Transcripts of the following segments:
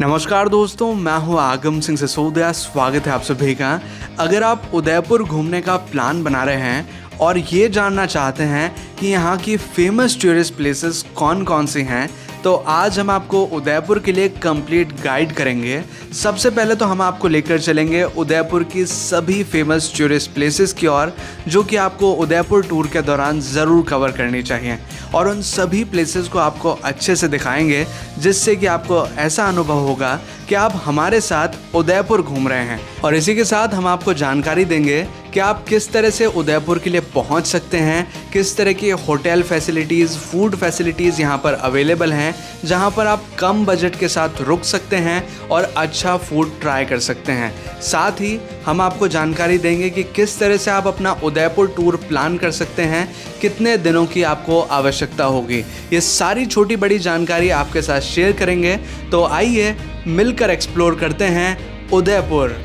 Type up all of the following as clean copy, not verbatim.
नमस्कार दोस्तों, मैं हूं आगम सिंह सिसोदिया। स्वागत है आप सभी का। अगर आप उदयपुर घूमने का प्लान बना रहे हैं और ये जानना चाहते हैं कि यहाँ की फेमस टूरिस्ट प्लेसेस कौन कौन सी हैं, तो आज हम आपको उदयपुर के लिए कंप्लीट गाइड करेंगे। सबसे पहले तो हम आपको लेकर चलेंगे उदयपुर की सभी फेमस टूरिस्ट प्लेसेस की ओर, जो कि आपको उदयपुर टूर के दौरान ज़रूर कवर करनी चाहिए, और उन सभी प्लेसेस को आपको अच्छे से दिखाएंगे, जिससे कि आपको ऐसा अनुभव होगा कि आप हमारे साथ उदयपुर घूम रहे हैं। और इसी के साथ हम आपको जानकारी देंगे कि आप किस तरह से उदयपुर के लिए पहुंच सकते हैं, किस तरह की होटल फैसिलिटीज़, फूड फैसिलिटीज़ यहाँ पर अवेलेबल हैं, जहाँ पर आप कम बजट के साथ रुक सकते हैं और अच्छा फूड ट्राई कर सकते हैं। साथ ही हम आपको जानकारी देंगे कि किस तरह से आप अपना उदयपुर टूर प्लान कर सकते हैं, कितने दिनों की आपको आवश्यकता होगी। ये सारी छोटी बड़ी जानकारी आपके साथ शेयर करेंगे। तो आइए मिलकर एक्सप्लोर करते हैं उदयपुर।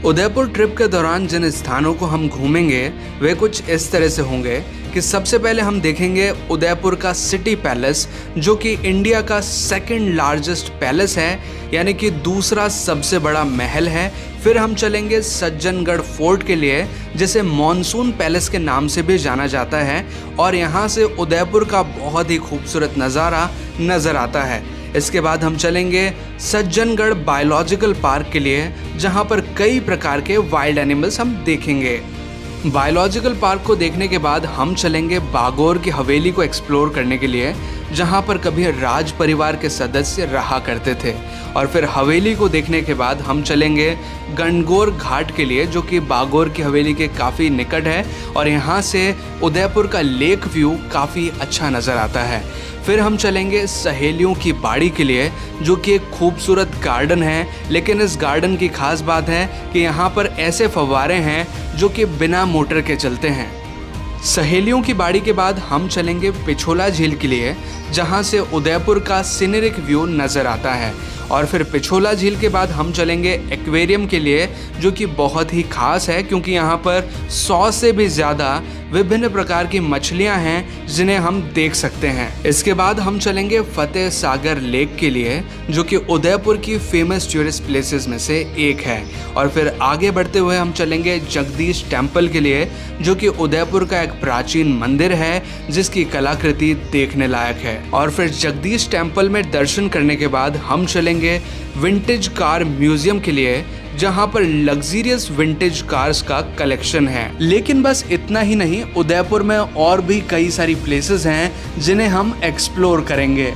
उदयपुर ट्रिप के दौरान जिन स्थानों को हम घूमेंगे वे कुछ इस तरह से होंगे कि सबसे पहले हम देखेंगे उदयपुर का सिटी पैलेस, जो कि इंडिया का सेकंड लार्जेस्ट पैलेस है, यानी कि दूसरा सबसे बड़ा महल है। फिर हम चलेंगे सज्जनगढ़ फोर्ट के लिए, जिसे मॉनसून पैलेस के नाम से भी जाना जाता है, और यहाँ से उदयपुर का बहुत ही खूबसूरत नज़ारा नज़र आता है। इसके बाद हम चलेंगे सज्जनगढ़ बायोलॉजिकल पार्क के लिए, जहाँ पर कई प्रकार के वाइल्ड एनिमल्स हम देखेंगे। बायोलॉजिकल पार्क को देखने के बाद हम चलेंगे बागोर की हवेली को एक्सप्लोर करने के लिए, जहाँ पर कभी राज परिवार के सदस्य रहा करते थे। और फिर हवेली को देखने के बाद हम चलेंगे गणगौर घाट के लिए, जो कि बागोर की हवेली के काफ़ी निकट है, और यहाँ से उदयपुर का लेक व्यू काफ़ी अच्छा नज़र आता है। फिर हम चलेंगे सहेलियों की बाड़ी के लिए, जो कि एक खूबसूरत गार्डन है, लेकिन इस गार्डन की खास बात है कि यहाँ पर ऐसे फव्वारे हैं जो कि बिना मोटर के चलते हैं। सहेलियों की बाड़ी के बाद हम चलेंगे पिछोला झील के लिए, जहाँ से उदयपुर का सीनरिक व्यू नज़र आता है। और फिर पिछोला झील के बाद हम चलेंगे एक्वेरियम के लिए, जो कि बहुत ही खास है, क्योंकि यहाँ पर 100 से भी ज़्यादा विभिन्न प्रकार की मछलियाँ हैं जिन्हें हम देख सकते हैं। इसके बाद हम चलेंगे फतेह सागर लेक के लिए, जो कि उदयपुर की फेमस टूरिस्ट प्लेसेस में से एक है। और फिर आगे बढ़ते हुए हम चलेंगे जगदीश टेम्पल के लिए, जो कि उदयपुर का एक प्राचीन मंदिर है, जिसकी कलाकृति देखने लायक है। और फिर जगदीश टेम्पल में दर्शन करने के बाद हम चलेंगे विंटेज कार म्यूजियम के लिए, जहां पर लग्जरियस विंटेज कार्स का कलेक्शन है। लेकिन बस इतना ही नहीं, उदयपुर में और भी कई सारी प्लेसेस हैं जिन्हें हम एक्सप्लोर करेंगे।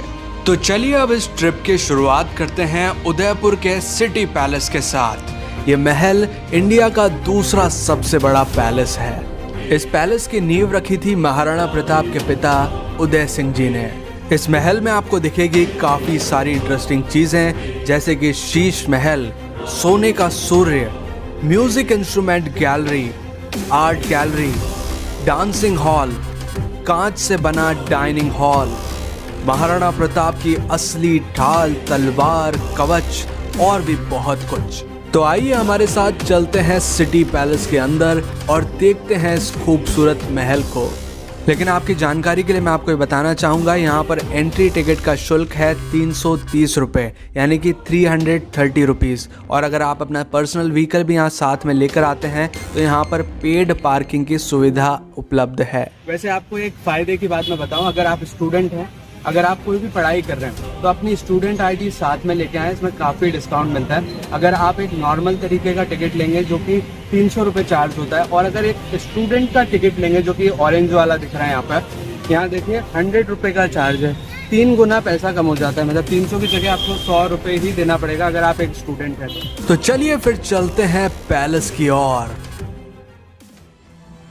तो चलिए अब इस ट्रिप की शुरुआत करते हैं उदयपुर के सिटी पैलेस के साथ। ये महल इंडिया का दूसरा सबसे बड़ा पैलेस है। इस पैलेस की नींव रखी थी महाराणा प्रताप के पिता उदय सिंह जी ने। इस महल में आपको दिखेगी काफ़ी सारी इंटरेस्टिंग चीज़ें, जैसे कि शीश महल, सोने का सूर्य, music instrument gallery, art gallery, dancing hall, कांच से बना डाइनिंग हॉल, महाराणा प्रताप की असली ढाल, तलवार, कवच और भी बहुत कुछ। तो आइए हमारे साथ चलते हैं सिटी पैलेस के अंदर और देखते हैं इस खूबसूरत महल को। लेकिन आपकी जानकारी के लिए मैं आपको ये बताना चाहूँगा, यहाँ पर एंट्री टिकट का शुल्क है 330 रुपये, यानी कि 330 रुपीज़। और अगर आप अपना पर्सनल व्हीकल भी यहाँ साथ में लेकर आते हैं तो यहाँ पर पेड पार्किंग की सुविधा उपलब्ध है। वैसे आपको एक फ़ायदे की बात मैं बताऊँ, अगर आप स्टूडेंट हैं, अगर आप कोई भी पढ़ाई कर रहे हैं, तो अपनी स्टूडेंट आईडी साथ में लेके आएँ, इसमें काफ़ी डिस्काउंट मिलता है। अगर आप एक नॉर्मल तरीके का टिकट लेंगे जो कि 300 रुपये चार्ज होता है, और अगर एक स्टूडेंट का टिकट लेंगे जो कि ऑरेंज वाला दिख रहा है यहाँ देखिए 100 रुपये का चार्ज है, 3 गुना पैसा कम हो जाता है। मतलब 300 की जगह आपको 100 रुपये ही देना पड़ेगा अगर आप एक स्टूडेंट हैं तो चलिए फिर चलते हैं पैलेस की ओर।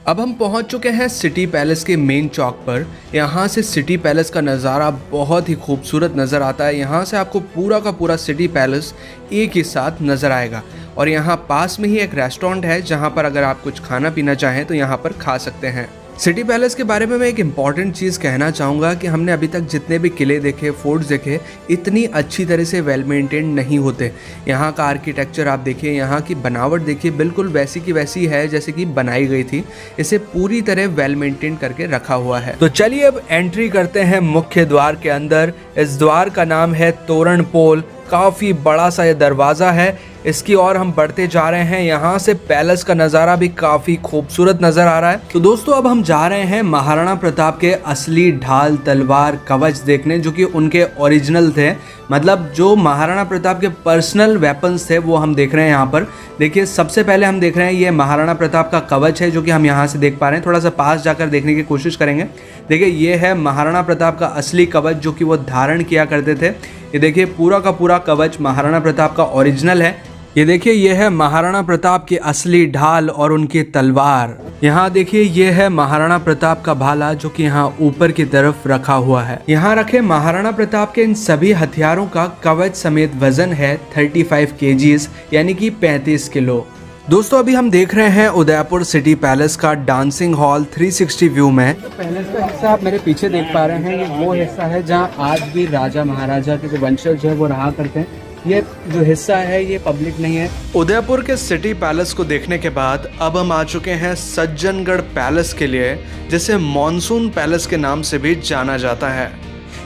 अब हम पहुंच चुके हैं सिटी पैलेस के मेन चौक पर। यहाँ से सिटी पैलेस का नज़ारा बहुत ही खूबसूरत नज़र आता है। यहाँ से आपको पूरा का पूरा सिटी पैलेस एक ही साथ नज़र आएगा, और यहाँ पास में ही एक रेस्टोरेंट है, जहाँ पर अगर आप कुछ खाना पीना चाहें तो यहाँ पर खा सकते हैं। सिटी पैलेस के बारे में मैं एक इम्पॉर्टेंट चीज़ कहना चाहूँगा कि हमने अभी तक जितने भी किले देखे, फोर्ट्स देखे, इतनी अच्छी तरह से वेल मेंटेन नहीं होते। यहाँ का आर्किटेक्चर आप देखिए, यहाँ की बनावट देखिए, बिल्कुल वैसी की वैसी है जैसे कि बनाई गई थी। इसे पूरी तरह वेल मेंटेन करके रखा हुआ है। तो चलिए अब एंट्री करते हैं मुख्य द्वार के अंदर। इस द्वार का नाम है तोरण पोल, काफ़ी बड़ा सा ये दरवाज़ा है। इसकी ओर हम बढ़ते जा रहे हैं। यहाँ से पैलेस का नज़ारा भी काफ़ी खूबसूरत नज़र आ रहा है। तो दोस्तों अब हम जा रहे हैं महाराणा प्रताप के असली ढाल, तलवार, कवच देखने, जो कि उनके ओरिजिनल थे। मतलब जो महाराणा प्रताप के पर्सनल वेपन्स थे वो हम देख रहे हैं यहाँ पर। देखिए सबसे पहले हम देख रहे हैं ये महाराणा प्रताप का कवच है, जो कि हम यहाँ से देख पा रहे हैं। थोड़ा सा पास जाकर देखने की कोशिश करेंगे। देखिए ये है महाराणा प्रताप का असली कवच, जो कि वो धारण किया करते थे। ये देखिए पूरा का पूरा कवच महाराणा प्रताप का ओरिजिनल है। ये देखिए ये है महाराणा प्रताप की असली ढाल और उनकी तलवार। यहाँ देखिए ये है महाराणा प्रताप का भाला, जो कि यहाँ ऊपर की तरफ रखा हुआ है। यहाँ रखे महाराणा प्रताप के इन सभी हथियारों का कवच समेत वजन है 35 kgs, यानी कि 35 किलो। दोस्तों अभी हम देख रहे हैं उदयपुर सिटी पैलेस का डांसिंग हॉल 360 व्यू में। तो पैलेस का हिस्सा आप मेरे पीछे देख पा रहे हैं, ये वो हिस्सा है जहाँ आज भी राजा महाराजा के जो वंशज है वो रहा करते हैं। ये जो हिस्सा है ये पब्लिक नहीं है। उदयपुर के सिटी पैलेस को देखने के बाद अब हम आ चुके हैं सज्जनगढ़ पैलेस के लिए, जिसे मॉनसून पैलेस के नाम से भी जाना जाता है।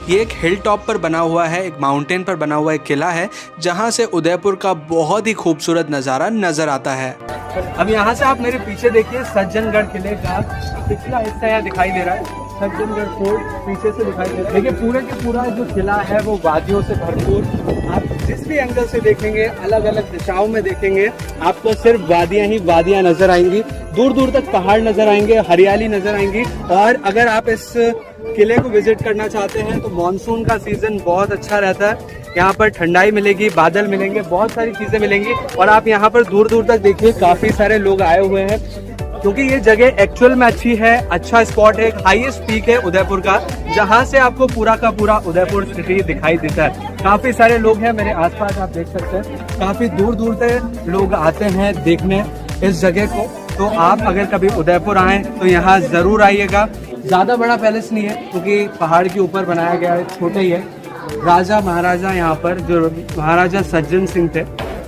ये एक हिल टॉप पर बना हुआ है, एक माउंटेन पर बना हुआ एक किला है, जहां से उदयपुर का बहुत ही खूबसूरत नज़ारा नजर आता है। अब यहाँ से आप मेरे पीछे देखिए, सज्जनगढ़ किले का पिछला हिस्सा यहाँ दिखाई दे रहा है। सज्जनगढ़ फोर्ट पीछे से दिखाई दे रहा है। देखिए पूरे के पूरा जो किला है वो वादियों से भरपूर। आप जिस भी एंगल से देखेंगे, अलग अलग दिशाओं में देखेंगे, आपको सिर्फ वादियां ही वादियां नजर आएंगी। दूर दूर तक पहाड़ नजर आएंगे, हरियाली नजर आएंगी। और अगर आप इस किले को विजिट करना चाहते हैं तो मॉनसून का सीजन बहुत अच्छा रहता है। यहाँ पर ठंडाई मिलेगी, बादल मिलेंगे, बहुत सारी चीजें मिलेंगी। और आप यहाँ पर दूर दूर तक देखिए काफी सारे लोग आए हुए हैं, क्योंकि ये जगह एक्चुअल में अच्छी है, अच्छा स्पॉट है, एक हाईएस्ट पीक है उदयपुर का, जहाँ से आपको पूरा का पूरा उदयपुर सिटी दिखाई देता है। काफी सारे लोग हैं मेरे आसपास, आप देख सकते हैं काफी दूर दूर से लोग आते हैं देखने इस जगह को। तो आप अगर कभी उदयपुर आए तो यहाँ जरूर आइएगा। ज्यादा बड़ा पैलेस नहीं है, क्योंकि पहाड़ के ऊपर बनाया गया है, छोटा ही है। राजा महाराजा यहाँ पर, जो महाराजा सज्जन सिंह थे,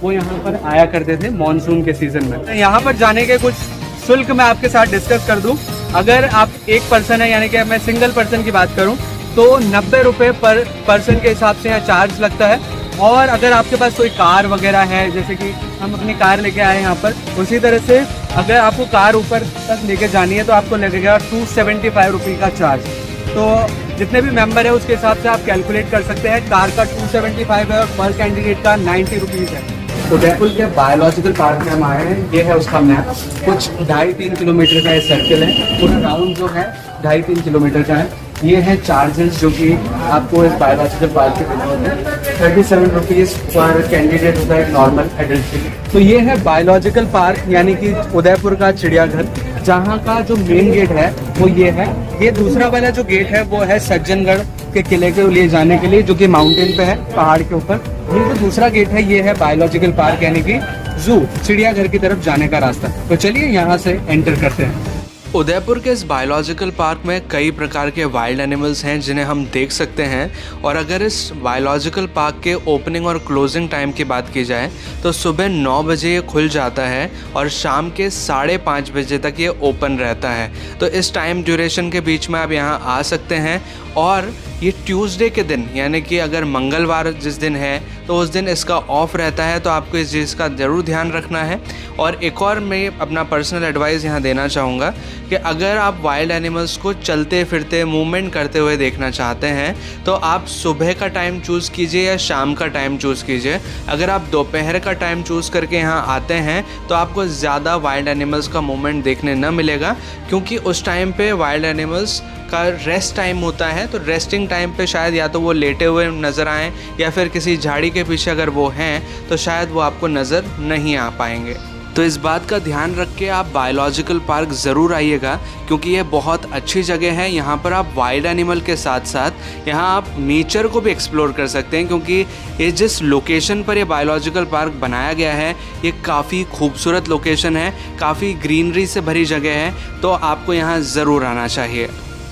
वो यहाँ पर आया करते थे मॉनसून के सीजन में। यहाँ पर जाने के कुछ शुल्क मैं आपके साथ डिस्कस कर दूं। अगर आप एक पर्सन है, यानी कि मैं सिंगल पर्सन की बात करूं, तो 90 रुपये पर पर्सन के हिसाब से यहाँ चार्ज लगता है। और अगर आपके पास कोई कार वगैरह है, जैसे कि हम अपनी कार लेके आए यहाँ पर, उसी तरह से अगर आपको कार ऊपर तक लेके जानी है तो आपको लगेगा 275 रुपये का चार्ज। तो जितने भी मेंबर है उसके हिसाब से आप कैलकुलेट कर सकते हैं। कार का 275 है और पर कैंडिडेट का 90 रुपीज़ है। उदयपुर के बायोलॉजिकल पार्क में हम आए हैं। ये है उसका मैप। कुछ 2.5-3 किलोमीटर का ये सर्किल है। पूरा राउंड जो है 2.5-3 किलोमीटर का है। ये है चार्जेस जो कि आपको इस बायोलॉजिकल पार्क के देने होते हैं। 37 रुपीज़ पर कैंडिडेट होता है एक नॉर्मल एडल्ट के लिए। तो ये है बायोलॉजिकल पार्क, यानी कि उदयपुर का चिड़ियाघर, जहाँ का जो मेन गेट है वो ये है। ये दूसरा वाला जो गेट है वो है सज्जनगढ़ के किले के लिए जाने के लिए, जो कि माउंटेन पे है, पहाड़ के ऊपर। ये जो दूसरा गेट है ये है बायोलॉजिकल पार्क, यानी कि जू, चिड़ियाघर की तरफ जाने का रास्ता। तो चलिए यहाँ से एंटर करते हैं। उदयपुर के इस बायोलॉजिकल पार्क में कई प्रकार के वाइल्ड एनिमल्स हैं जिन्हें हम देख सकते हैं। और अगर इस बायोलॉजिकल पार्क के ओपनिंग और क्लोजिंग टाइम की बात की जाए तो सुबह 9 बजे ये खुल जाता है और शाम के 5:30 बजे तक ये ओपन रहता है। तो इस टाइम ड्यूरेशन के बीच में आप यहाँ आ सकते हैं। और ये ट्यूसडे के दिन, यानी कि अगर मंगलवार जिस दिन है तो उस दिन इसका ऑफ रहता है, तो आपको इस चीज़ का ज़रूर ध्यान रखना है। और एक और मैं अपना पर्सनल एडवाइस यहाँ देना चाहूँगा कि अगर आप वाइल्ड एनिमल्स को चलते फिरते मूवमेंट करते हुए देखना चाहते हैं तो आप सुबह का टाइम चूज़ कीजिए या शाम का टाइम चूज़ कीजिए। अगर आप दोपहर का टाइम चूज़ करके यहाँ आते हैं तो आपको ज़्यादा वाइल्ड एनिमल्स का मूवमेंट देखने न मिलेगा, क्योंकि उस टाइम पे वाइल्ड एनिमल्स का रेस्ट टाइम होता है। तो रेस्टिंग टाइम पे शायद या तो वो लेटे हुए नज़र आएँ या फिर किसी झाड़ी के पीछे अगर वो हैं तो शायद वो आपको नज़र नहीं आ पाएंगे। तो इस बात का ध्यान रख के आप बायोलॉजिकल पार्क ज़रूर आइएगा, क्योंकि ये बहुत अच्छी जगह है। यहाँ पर आप वाइल्ड एनिमल के साथ साथ यहाँ आप नेचर को भी एक्सप्लोर कर सकते हैं, क्योंकि ये जिस लोकेशन पर ये बायोलॉजिकल पार्क बनाया गया है ये काफ़ी खूबसूरत लोकेशन है, काफ़ी ग्रीनरी से भरी जगह है। तो आपको यहाँ ज़रूर आना चाहिए।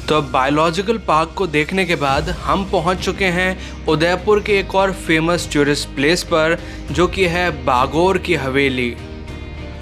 तो अब बायोलॉजिकल पार्क को देखने के बाद हम पहुंच चुके हैं उदयपुर के एक और फेमस टूरिस्ट प्लेस पर, जो कि है बागोर की हवेली।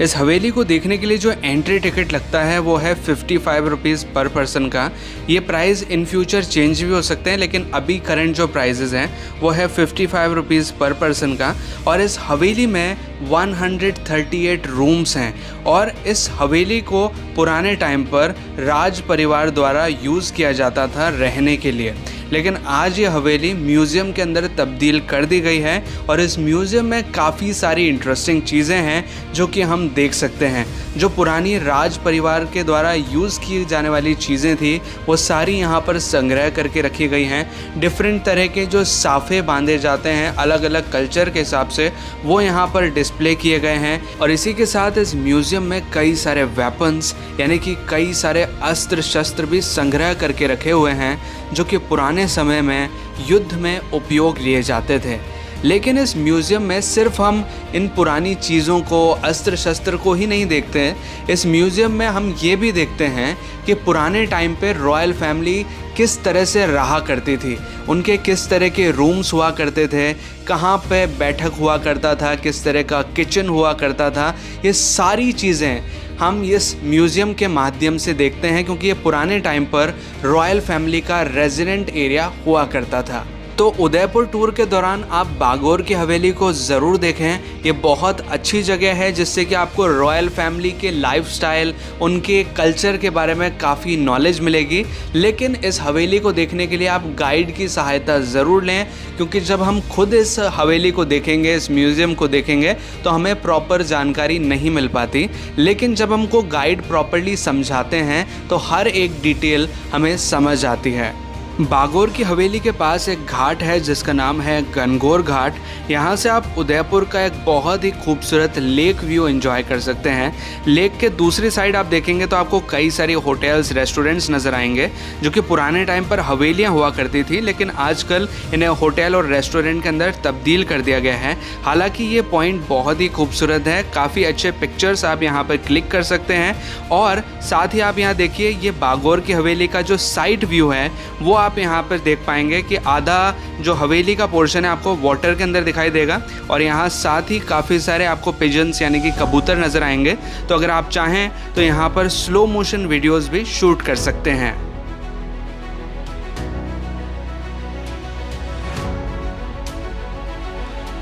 इस हवेली को देखने के लिए जो एंट्री टिकट लगता है वो है 55 रुपीज़ पर पर्सन का। ये प्राइस इन फ्यूचर चेंज भी हो सकते हैं, लेकिन अभी करंट जो प्राइजेज़ हैं वो है 55 रुपीज़ पर पर्सन का। और इस हवेली में 138 रूम्स हैं और इस हवेली को पुराने टाइम पर राज परिवार द्वारा यूज़ किया जाता था रहने के लिए, लेकिन आज ये हवेली म्यूज़ियम के अंदर तब्दील कर दी गई है और इस म्यूज़ियम में काफ़ी सारी इंटरेस्टिंग चीज़ें हैं जो कि हम देख सकते हैं। जो पुरानी राज परिवार के द्वारा यूज़ की जाने वाली चीज़ें थी वो सारी यहाँ पर संग्रह करके रखी गई हैं। डिफरेंट तरह के जो साफ़े बांधे जाते हैं अलग अलग कल्चर के हिसाब से वो यहाँ पर डिस्प्ले किए गए हैं। और इसी के साथ इस म्यूज़ियम में कई सारे वेपन्स यानी कि कई सारे अस्त्र शस्त्र भी संग्रह करके रखे हुए हैं जो कि पुराने समय में युद्ध में उपयोग लिए जाते थे। लेकिन इस म्यूज़ियम में सिर्फ हम इन पुरानी चीज़ों को, अस्त्र शस्त्र को ही नहीं देखते हैं। इस म्यूज़ियम में हम ये भी देखते हैं कि पुराने टाइम पे रॉयल फैमिली किस तरह से रहा करती थी, उनके किस तरह के रूम्स हुआ करते थे, कहाँ पे बैठक हुआ करता था, किस तरह का किचन हुआ करता था। ये सारी चीज़ें हम इस म्यूज़ियम के माध्यम से देखते हैं क्योंकि ये पुराने टाइम पर रॉयल फैमिली का रेजिडेंट एरिया हुआ करता था। तो उदयपुर टूर के दौरान आप बागोर की हवेली को ज़रूर देखें। ये बहुत अच्छी जगह है जिससे कि आपको रॉयल फैमिली के लाइफस्टाइल, उनके कल्चर के बारे में काफ़ी नॉलेज मिलेगी। लेकिन इस हवेली को देखने के लिए आप गाइड की सहायता ज़रूर लें, क्योंकि जब हम खुद इस हवेली को देखेंगे, इस म्यूज़ियम को देखेंगे तो हमें प्रॉपर जानकारी नहीं मिल पाती। लेकिन जब हमको गाइड प्रॉपरली समझाते हैं तो हर एक डिटेल हमें समझ आती है। बागोर की हवेली के पास एक घाट है जिसका नाम है गणगौर घाट। यहाँ से आप उदयपुर का एक बहुत ही खूबसूरत लेक व्यू एंजॉय कर सकते हैं। लेक के दूसरी साइड आप देखेंगे तो आपको कई सारी होटल्स, रेस्टोरेंट्स नज़र आएंगे जो कि पुराने टाइम पर हवेलियाँ हुआ करती थी, लेकिन आजकल इन्हें होटल और रेस्टोरेंट के अंदर तब्दील कर दिया गया है। हालाँकि ये पॉइंट बहुत ही खूबसूरत है, काफ़ी अच्छे पिक्चर्स आप यहाँ पर क्लिक कर सकते हैं। और साथ ही आप यहाँ देखिए, ये बागोर की हवेली का जो साइड व्यू है वो आप यहाँ पर देख पाएंगे कि आधा जो हवेली का पोर्शन है आपको वाटर के अंदर दिखाई देगा और यहाँ साथ ही काफ़ी सारे आपको पिजन्स यानी कि कबूतर नज़र आएंगे। तो अगर आप चाहें तो यहाँ पर स्लो मोशन वीडियोस भी शूट कर सकते हैं।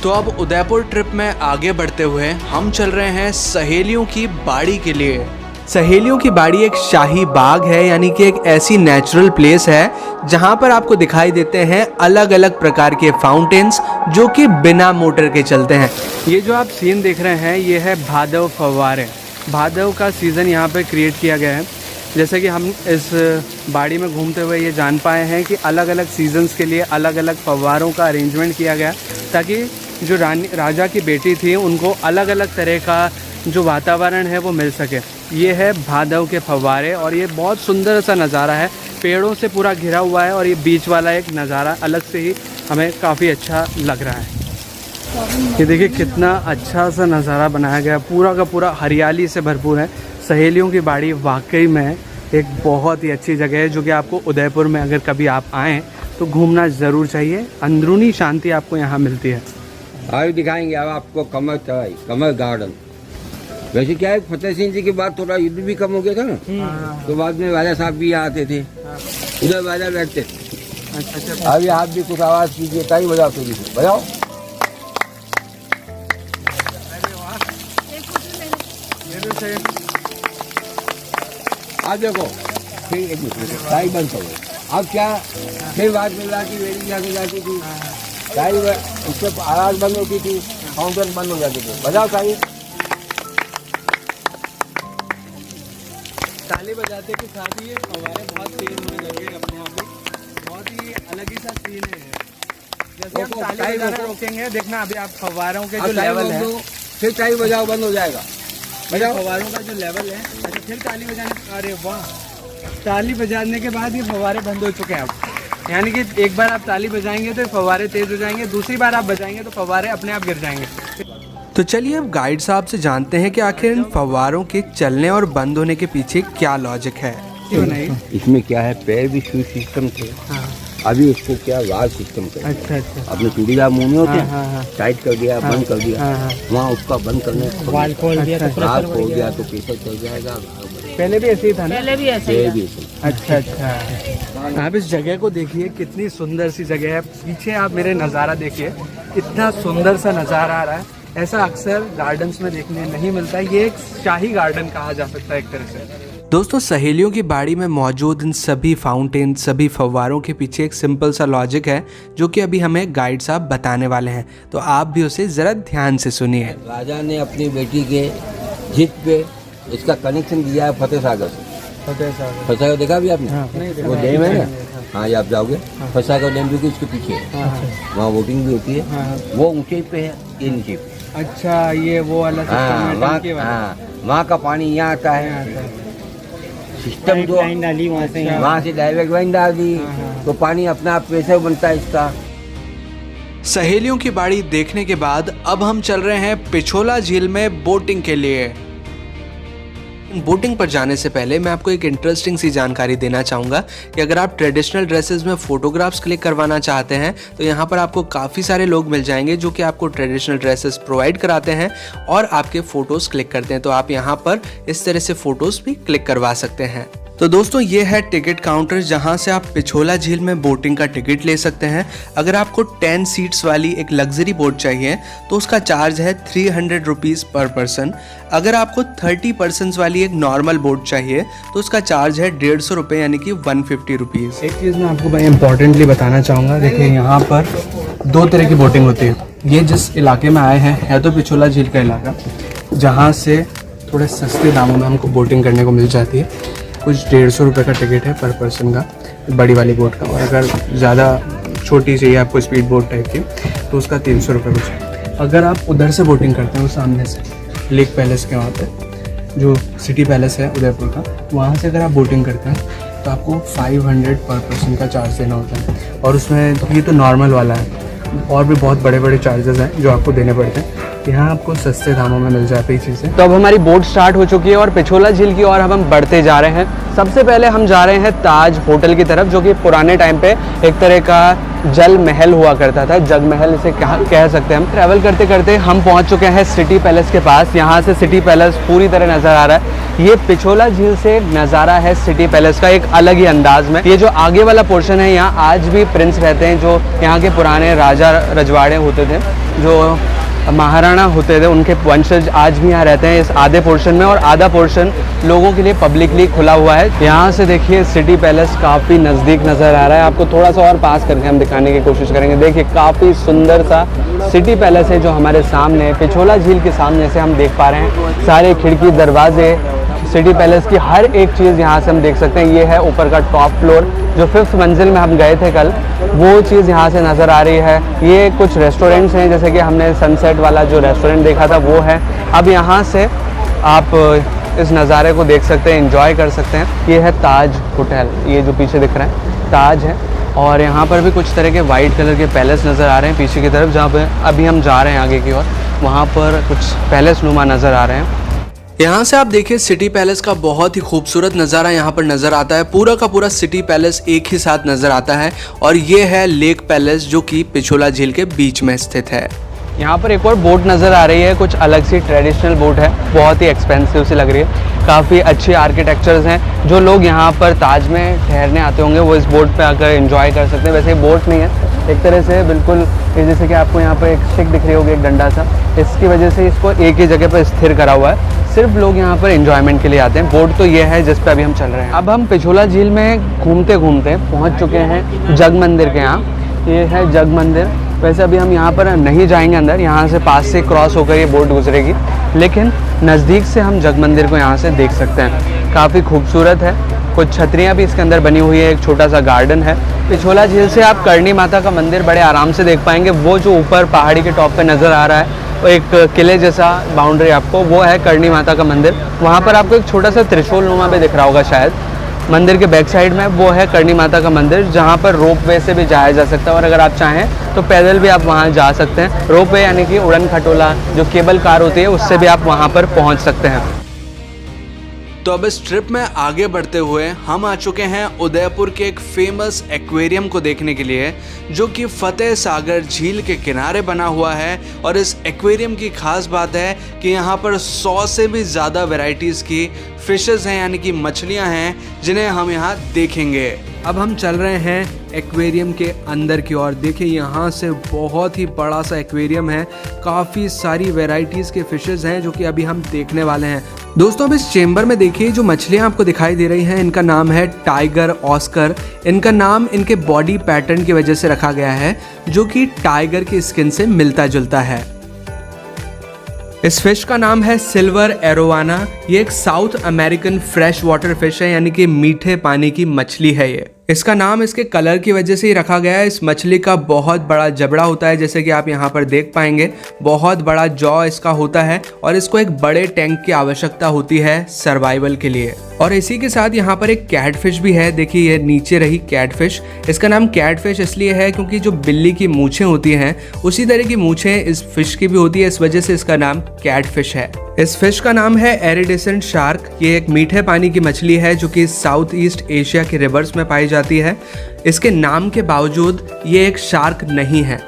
तो अब उदयपुर ट्रिप में आगे बढ़ते हुए हम चल रहे हैं सहेलियों की बाड़ी के लिए। सहेलियों की बाड़ी एक शाही बाग है, यानी कि एक ऐसी नेचुरल प्लेस है जहां पर आपको दिखाई देते हैं अलग अलग प्रकार के फाउंटेन्स जो कि बिना मोटर के चलते हैं। ये जो आप सीन देख रहे हैं ये है भादव फव्वारे। भादव का सीज़न यहाँ पे क्रिएट किया गया है। जैसे कि हम इस बाड़ी में घूमते हुए ये जान पाए हैं कि अलग अलग सीजन्स के लिए अलग अलग फव्वारों का अरेंजमेंट किया गया ताकि जो राजा की बेटी थी उनको अलग अलग तरह का जो वातावरण है वो मिल सके। ये है भादव के फव्वारे और ये बहुत सुंदर सा नज़ारा है, पेड़ों से पूरा घिरा हुआ है और ये बीच वाला एक नज़ारा अलग से ही हमें काफ़ी अच्छा लग रहा है। ये देखिए कितना अच्छा सा नज़ारा बनाया गया, पूरा का पूरा हरियाली से भरपूर है। सहेलियों की बाड़ी वाकई में एक बहुत ही अच्छी जगह है जो कि आपको उदयपुर में अगर कभी आप आएँ तो घूमना ज़रूर चाहिए। अंदरूनी शांति आपको यहाँ मिलती है। आज दिखाएंगे अब आपको कमल गार्डन। वैसे क्या है, फतेह सिंह जी के बाद थोड़ा युद्ध भी कम हो गया था ना, तो बाद में राजा साहब भी यहाँ आते थे, उधर राजा बैठते थे। अच्छा। अभी आप भी कुछ आवाज़ कीजिए, ताली बजाओ, थोड़ी सी बजाओ। आप देखो फिर एक मिनट ताली बंद करो। अब क्या फिर बात मिल रहा कि वेड़ी जाके जाती थी, ताली उससे आवाज़ बंद होती थी, फाउंटेन बंद हो जाते थे। बजाओ ताली। ताली बजाते के साथ ही ये फव्वारे बहुत तेज होने लगे अपने आप ही। बहुत ही अलग ही सा सीन है। जैसे हम ताली बजाना रोकेंगे, देखना अभी आप फव्वारों के जो लेवल है, फिर ताली बजाओ, बंद हो जाएगा। बजाओ फव्वारों का जो लेवल है। अच्छा, फिर ताली बजाने, अरे वाह, ताली बजाने के बाद ये फव्वारे बंद हो चुके हैं अब। यानी कि एक बार आप ताली बजाएंगे तो फव्वारे तेज हो जाएंगे, दूसरी बार आप बजाएंगे तो फव्वारे अपने आप गिर जाएंगे। तो चलिए अब गाइड साहब से जानते हैं कि आखिर इन फव्वारों के चलने और बंद होने के पीछे क्या लॉजिक है। इसमें क्या है, पैर भी शू सिस्टम थे। अभी इसको क्या वाल सिस्टम कर दिया। अच्छा अच्छा। अपने चूड़ीदार मुंह में होते हाँ, हैं, टाइट कर दिया, बंद कर दिया, वहाँ उसका बंद करने वाल खोल दिया तो वाल प्रेशर खोल बढ़ दिया गया। तो प्रेशर चल जाएगा। पहले भी ऐसे ही था ना? पहले भी ऐसे ही ये था। भी ऐसे। अच्छा अच्छा। आप इस जगह को देखिए, कितनी सुंदर सी जगह है। पीछे आप मेरे नज़ारा देखिए, इतना सुंदर सा नज़ारा आ रहा है। ऐसा अक्सर गार्डन्स में देखने नहीं मिलता है। ये एक शाही गार्डन कहा जा सकता है एक तरह से। दोस्तों, सहेलियों की बाड़ी में मौजूद इन सभी फाउंटेन, सभी फव्वारों के पीछे एक सिंपल सा लॉजिक है जो कि अभी हमें गाइड साहब बताने वाले हैं, तो आप भी उसे ज़रा ध्यान से सुनिए। राजा ने अपनी बेटी के जिद पे इसका कनेक्शन दिया है फतेह सागर से। फतेह सागर देखा भी आपने? वो डैम है ना, हाँ, ये आप जाओगे फतेह सागर डैम भी इसके पीछे है, वहाँ बोटिंग भी होती है। वो ऊंचाई पे है, ये नीचे पे। अच्छा, ये वो वाला वहाँ का पानी यहाँ आता है, सिस्टम जो लाइन डाली वहाँ से यहाँ। वहाँ से डायरेक्ट लाइन डाल दी तो पानी अपना आप प्रेशर बनता है इसका। सहेलियों की बाड़ी देखने के बाद अब हम चल रहे हैं पिछोला झील में बोटिंग के लिए। बोटिंग पर जाने से पहले मैं आपको एक इंटरेस्टिंग सी जानकारी देना चाहूँगा कि अगर आप ट्रेडिशनल ड्रेसेस में फ़ोटोग्राफ्स क्लिक करवाना चाहते हैं तो यहाँ पर आपको काफ़ी सारे लोग मिल जाएंगे जो कि आपको ट्रेडिशनल ड्रेसेस प्रोवाइड कराते हैं और आपके फ़ोटोज़ क्लिक करते हैं। तो आप यहाँ पर इस तरह से फ़ोटोज़ भी क्लिक करवा सकते हैं। तो दोस्तों, ये है टिकट काउंटर जहाँ से आप पिछोला झील में बोटिंग का टिकट ले सकते हैं। अगर आपको 10 सीट्स वाली एक लग्जरी बोट चाहिए तो उसका चार्ज है 300 रुपीज़ पर पर्सन। अगर आपको 30 पर्सन्स वाली एक नॉर्मल बोट चाहिए तो उसका चार्ज है 150 रुपये, यानी कि 150 रुपीज़। एक चीज़ मैं आपको भाई इंपॉर्टेंटली बताना चाहूँगा, देखिए यहाँ पर 2 तरह की बोटिंग होती है। ये जिस इलाके में आए हैं है तो पिछोला झील का इलाका, जहाँ से थोड़े सस्ते दामों में हमको बोटिंग करने को मिल जाती है। कुछ 150 रुपये का टिकट है पर पर्सन का, बड़ी वाली बोट का, और अगर ज़्यादा छोटी चाहिए आपको स्पीड बोट टाइप की तो उसका 300 रुपये कुछ है। अगर आप उधर से बोटिंग करते हैं, वो सामने से लेक पैलेस के वहाँ पे जो सिटी पैलेस है उदयपुर का, वहाँ से अगर आप बोटिंग करते हैं तो आपको 500 पर पर्सन का चार्ज देना होता है। और उसमें ये तो नॉर्मल वाला है, और भी बहुत बड़े बड़े चार्जेस हैं जो आपको देने पड़ते हैं। यहाँ आपको सस्ते दामों में मिल जाती है चीज़ें। तो अब हमारी बोट स्टार्ट हो चुकी है और पिछोला झील की ओर हम बढ़ते जा रहे हैं। सबसे पहले हम जा रहे हैं ताज होटल की तरफ, जो कि पुराने टाइम पे एक तरह का जल महल हुआ करता था, जग महल इसे कह सकते हैं हम। ट्रैवल करते करते हम पहुंच चुके हैं सिटी पैलेस के पास। यहाँ से सिटी पैलेस पूरी तरह नज़र आ रहा है। ये पिछोला झील से नज़ारा है सिटी पैलेस का एक अलग ही अंदाज में। ये जो आगे वाला पोर्शन है, यहाँ आज भी प्रिंस रहते हैं, जो यहाँ के पुराने राजा रजवाड़े होते थे, जो महाराणा होते थे, उनके वंशज आज भी यहाँ रहते हैं इस आधे पोर्शन में, और आधा पोर्शन लोगों के लिए पब्लिकली खुला हुआ है। यहाँ से देखिए सिटी पैलेस काफ़ी नज़दीक नज़र आ रहा है। आपको थोड़ा सा और पास करके हम दिखाने की कोशिश करेंगे। देखिए काफ़ी सुंदर सा सिटी पैलेस है जो हमारे सामने पिछोला झील के सामने से हम देख पा रहे हैं। सारे खिड़की, दरवाजे, सिटी पैलेस की हर एक चीज़ यहाँ से हम देख सकते हैं। ये है ऊपर का टॉप फ्लोर, जो 5th मंजिल में हम गए थे कल, वो चीज़ यहाँ से नज़र आ रही है। ये कुछ रेस्टोरेंट्स हैं, जैसे कि हमने सनसेट वाला जो रेस्टोरेंट देखा था वो है। अब यहाँ से आप इस नज़ारे को देख सकते हैं, एंजॉय कर सकते हैं। ये है ताज होटल, ये जो पीछे दिख रहा है ताज है। और यहाँ पर भी कुछ तरह के वाइट कलर के पैलेस नज़र आ रहे हैं पीछे की तरफ, जहाँ पर अभी हम जा रहे हैं आगे की ओर। वहाँ पर कुछ पैलेस नुमा नज़र आ रहे हैं। यहाँ से आप देखिए सिटी पैलेस का बहुत ही खूबसूरत नज़ारा यहाँ पर नज़र आता है। पूरा का पूरा सिटी पैलेस एक ही साथ नज़र आता है। और ये है लेक पैलेस जो कि पिछोला झील के बीच में स्थित है। यहाँ पर एक और बोट नज़र आ रही है, कुछ अलग सी ट्रेडिशनल बोट है, बहुत ही एक्सपेंसिव सी लग रही है। काफ़ी अच्छी आर्किटेक्चर्स हैं। जो लोग यहाँ पर ताज में ठहरने आते होंगे वो इस बोट पे आकर एंजॉय कर सकते हैं। वैसे बोट नहीं है, एक तरह से बिल्कुल जैसे कि आपको यहाँ पर एक स्टिक दिख रही होगी, एक डंडा सा, इसकी वजह से इसको एक ही जगह पर स्थिर करा हुआ है। सिर्फ लोग यहाँ पर एंजॉयमेंट के लिए आते हैं। बोट तो ये है जिस पे अभी हम चल रहे हैं। अब हम पिछोला झील में घूमते घूमते पहुँच चुके हैं जग मंदिर के यहाँ। ये है जग मंदिर। वैसे अभी हम यहाँ पर नहीं जाएंगे अंदर, यहाँ से पास से क्रॉस होकर ये बोट गुजरेगी, लेकिन नज़दीक से हम जग मंदिर को यहाँ से देख सकते हैं। काफ़ी खूबसूरत है। कुछ छतरियाँ भी इसके अंदर बनी हुई है, एक छोटा सा गार्डन है। पिछोला झील से आप करणी माता का मंदिर बड़े आराम से देख पाएंगे। वो जो ऊपर पहाड़ी के टॉप पे नज़र आ रहा है, वो एक किले जैसा बाउंड्री आपको, वो है करणी माता का मंदिर। वहाँ पर आपको एक छोटा सा त्रिशूल नुमा भी दिख रहा होगा शायद। मंदिर के बैक साइड में वो है करणी माता का मंदिर, जहाँ पर रोप वे से भी जाया जा सकता है, और अगर आप चाहें तो पैदल भी आप वहाँ जा सकते हैं। रोप वे यानी कि उड़न खटोला जो केबल कार होती है, उससे भी आप वहाँ पर पहुँच सकते हैं। तो अब इस ट्रिप में आगे बढ़ते हुए हम आ चुके हैं उदयपुर के एक फेमस एक्वेरियम को देखने के लिए, जो कि फतेह सागर झील के किनारे बना हुआ है। और इस एक्वेरियम की खास बात है कि यहाँ पर 100 से भी ज़्यादा वैरायटीज़ की फिशेस हैं, यानी कि मछलियाँ हैं, जिन्हें हम यहाँ देखेंगे। अब हम चल रहे हैं एक्वेरियम के अंदर की ओर। देखिए यहाँ से बहुत ही बड़ा सा एक्वेरियम है, काफ़ी सारी वैरायटीज़ के फिशेस हैं जो कि अभी हम देखने वाले हैं। दोस्तों अब इस चेम्बर में देखिए जो मछलियाँ आपको दिखाई दे रही हैं, इनका नाम है टाइगर ऑस्कर। इनका नाम इनके बॉडी पैटर्न की वजह से रखा गया है, जो कि टाइगर की स्किन से मिलता जुलता है। इस फिश का नाम है सिल्वर एरोवाना। ये एक south American fresh water fish है, यानी कि मीठे पानी की मछली है। ये इसका नाम इसके कलर की वजह से ही रखा गया है। इस मछली का बहुत बड़ा जबड़ा होता है, जैसे कि आप यहाँ पर देख पाएंगे। बहुत बड़ा जॉ इसका होता है और इसको एक बड़े टैंक की आवश्यकता होती है सर्वाइवल के लिए। और इसी के साथ यहाँ पर एक कैटफिश भी है। देखिए ये नीचे रही कैटफिश। इसका नाम कैटफिश इसलिए है क्योंकि जो बिल्ली की मूछें होती हैं उसी तरह की मूछें इस फिश की भी होती है, इस वजह से इसका नाम कैटफिश है। इस फिश का नाम है एरिडेसेंट शार्क। ये एक मीठे पानी की मछली है जो कि साउथ ईस्ट एशिया के रिवर्स में पाई जाती है। इसके नाम के बावजूद ये एक शार्क नहीं है।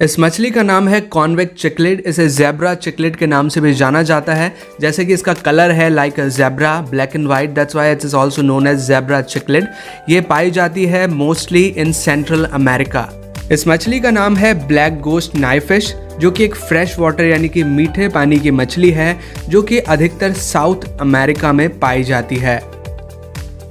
इस मछली का नाम है कॉन्वेक्स चिकलिड। इसे ज़ेब्रा चिकलिड के नाम से भी जाना जाता है, जैसे कि इसका कलर है like zebra, black and white, that's why it is also known as zebra cichlid. ये पाई जाती है मोस्टली इन सेंट्रल अमेरिका। इस मछली का नाम है ब्लैक गोस्ट नाइफ फिश, जो कि एक फ्रेश वाटर यानी कि मीठे पानी की मछली है, जो कि अधिकतर साउथ अमेरिका में पाई जाती है।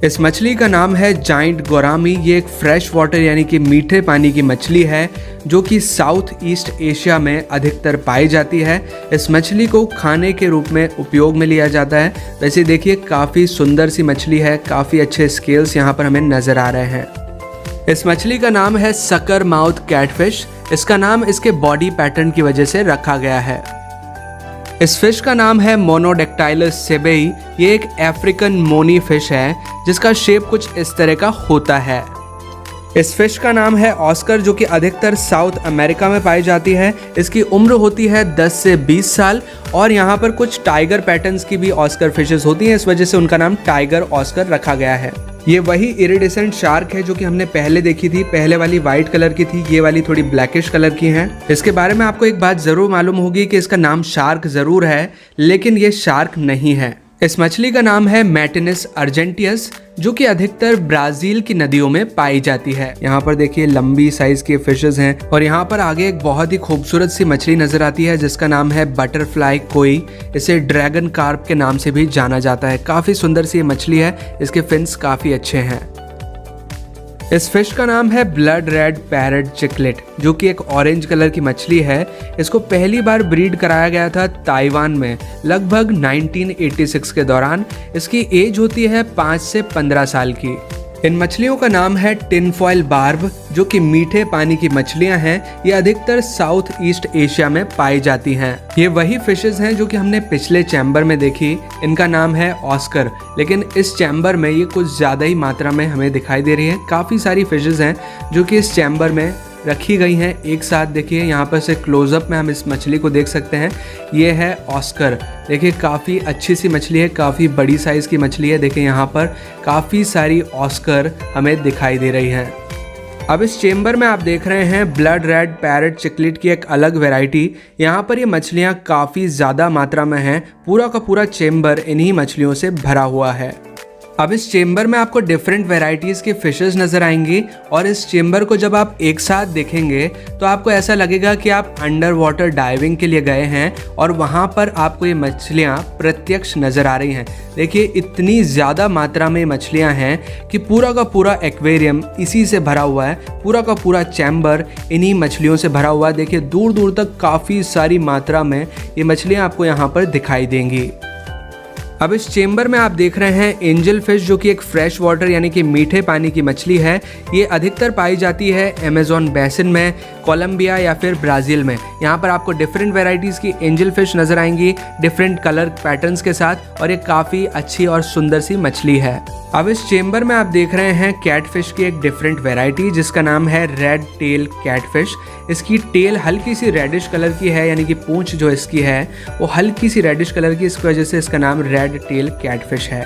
इस मछली का नाम है जाइंट गोरामी। ये एक फ्रेश वाटर यानी कि मीठे पानी की मछली है, जो कि साउथ ईस्ट एशिया में अधिकतर पाई जाती है। इस मछली को खाने के रूप में उपयोग में लिया जाता है। वैसे देखिए काफ़ी सुंदर सी मछली है, काफ़ी अच्छे स्केल्स यहाँ पर हमें नज़र आ रहे हैं। इस मछली का नाम है सकर माउथ कैटफिश। इसका नाम इसके बॉडी पैटर्न की वजह से रखा गया है। इस फिश का नाम है मोनोडेक्टाइलस सेबेई। ये एक अफ्रीकन मोनी फिश है जिसका शेप कुछ इस तरह का होता है। इस फिश का नाम है ऑस्कर, जो कि अधिकतर साउथ अमेरिका में पाई जाती है। इसकी उम्र होती है 10 से 20 साल और यहाँ पर कुछ टाइगर पैटर्न्स की भी ऑस्कर फिशेस होती हैं, इस वजह से उनका नाम टाइगर ऑस्कर रखा गया है। ये वही इरिडेसेंट शार्क है जो कि हमने पहले देखी थी। पहले वाली वाइट कलर की थी, ये वाली थोड़ी ब्लैकिश कलर की है। इसके बारे में आपको एक बात जरूर मालूम होगी कि इसका नाम शार्क जरूर है, लेकिन ये शार्क नहीं है। इस मछली का नाम है मैटिनस अर्जेंटियस, जो कि अधिकतर ब्राजील की नदियों में पाई जाती है। यहाँ पर देखिए लंबी साइज के फिशेस हैं और यहाँ पर आगे एक बहुत ही खूबसूरत सी मछली नजर आती है जिसका नाम है बटरफ्लाई कोई। इसे ड्रैगन कार्प के नाम से भी जाना जाता है। काफी सुंदर सी मछली है, इसके फिन्स काफी अच्छे हैं। इस फिश का नाम है ब्लड रेड पैरेट चिकलेट, जो कि एक ऑरेंज कलर की मछली है। इसको पहली बार ब्रीड कराया गया था ताइवान में लगभग 1986 के दौरान। इसकी एज होती है 5 से 15 साल की। इन मछलियों का नाम है टिन फॉयल बार्ब, जो कि मीठे पानी की मछलियां हैं। ये अधिकतर साउथ ईस्ट एशिया में पाई जाती हैं। ये वही फिशेस हैं जो कि हमने पिछले चैम्बर में देखी। इनका नाम है ऑस्कर, लेकिन इस चैम्बर में ये कुछ ज़्यादा ही मात्रा में हमें दिखाई दे रही है। काफ़ी सारी फिशेस हैं जो कि इस चैम्बर में रखी गई हैं एक साथ। देखिए यहाँ पर से क्लोजअप में हम इस मछली को देख सकते हैं। ये है ऑस्कर। देखिए काफ़ी अच्छी सी मछली है, काफ़ी बड़ी साइज़ की मछली है। देखिए यहाँ पर काफ़ी सारी ऑस्कर हमें दिखाई दे रही हैं। अब इस चेम्बर में आप देख रहे हैं ब्लड रेड पैरेट चिकलिट की एक अलग वैरायटी। यहाँ पर ये मछलियाँ काफ़ी ज़्यादा मात्रा में हैं। पूरा का पूरा चेम्बर इन्हीं मछलियों से भरा हुआ है। अब इस चेम्बर में आपको डिफरेंट वैरायटीज़ के फिशेस नज़र आएंगी और इस चेम्बर को जब आप एक साथ देखेंगे तो आपको ऐसा लगेगा कि आप अंडर वाटर डाइविंग के लिए गए हैं और वहाँ पर आपको ये मछलियाँ प्रत्यक्ष नज़र आ रही हैं। देखिए इतनी ज़्यादा मात्रा में मछलियाँ हैं कि पूरा का पूरा एक्वेरियम इसी से भरा हुआ है। पूरा का पूरा चैम्बर इन्हीं मछलियों से भरा हुआ है। देखिए दूर दूर तक काफ़ी सारी मात्रा में ये मछलियाँ आपको यहाँ पर दिखाई देंगी। अब इस चेम्बर में आप देख रहे हैं एंजल फिश, जो कि एक फ्रेश वाटर यानी कि मीठे पानी की मछली है। ये अधिकतर पाई जाती है अमेज़न बेसिन में, कोलंबिया या फिर ब्राज़ील में। यहाँ पर आपको डिफरेंट वैरायटीज़ की एंजल फिश नज़र आएंगी डिफरेंट कलर पैटर्न्स के साथ, और ये काफ़ी अच्छी और सुंदर सी मछली है। अब इस चेम्बर में आप देख रहे हैं कैटफिश की एक डिफरेंट वैरायटी जिसका नाम है रेड टेल कैटफिश। इसकी टेल हल्की सी रेडिश कलर की है, यानी कि पूंछ जो इसकी है वो हल्की सी रेडिश कलर की, इसकी वजह से इसका नाम रेड टेल कैटफिश है।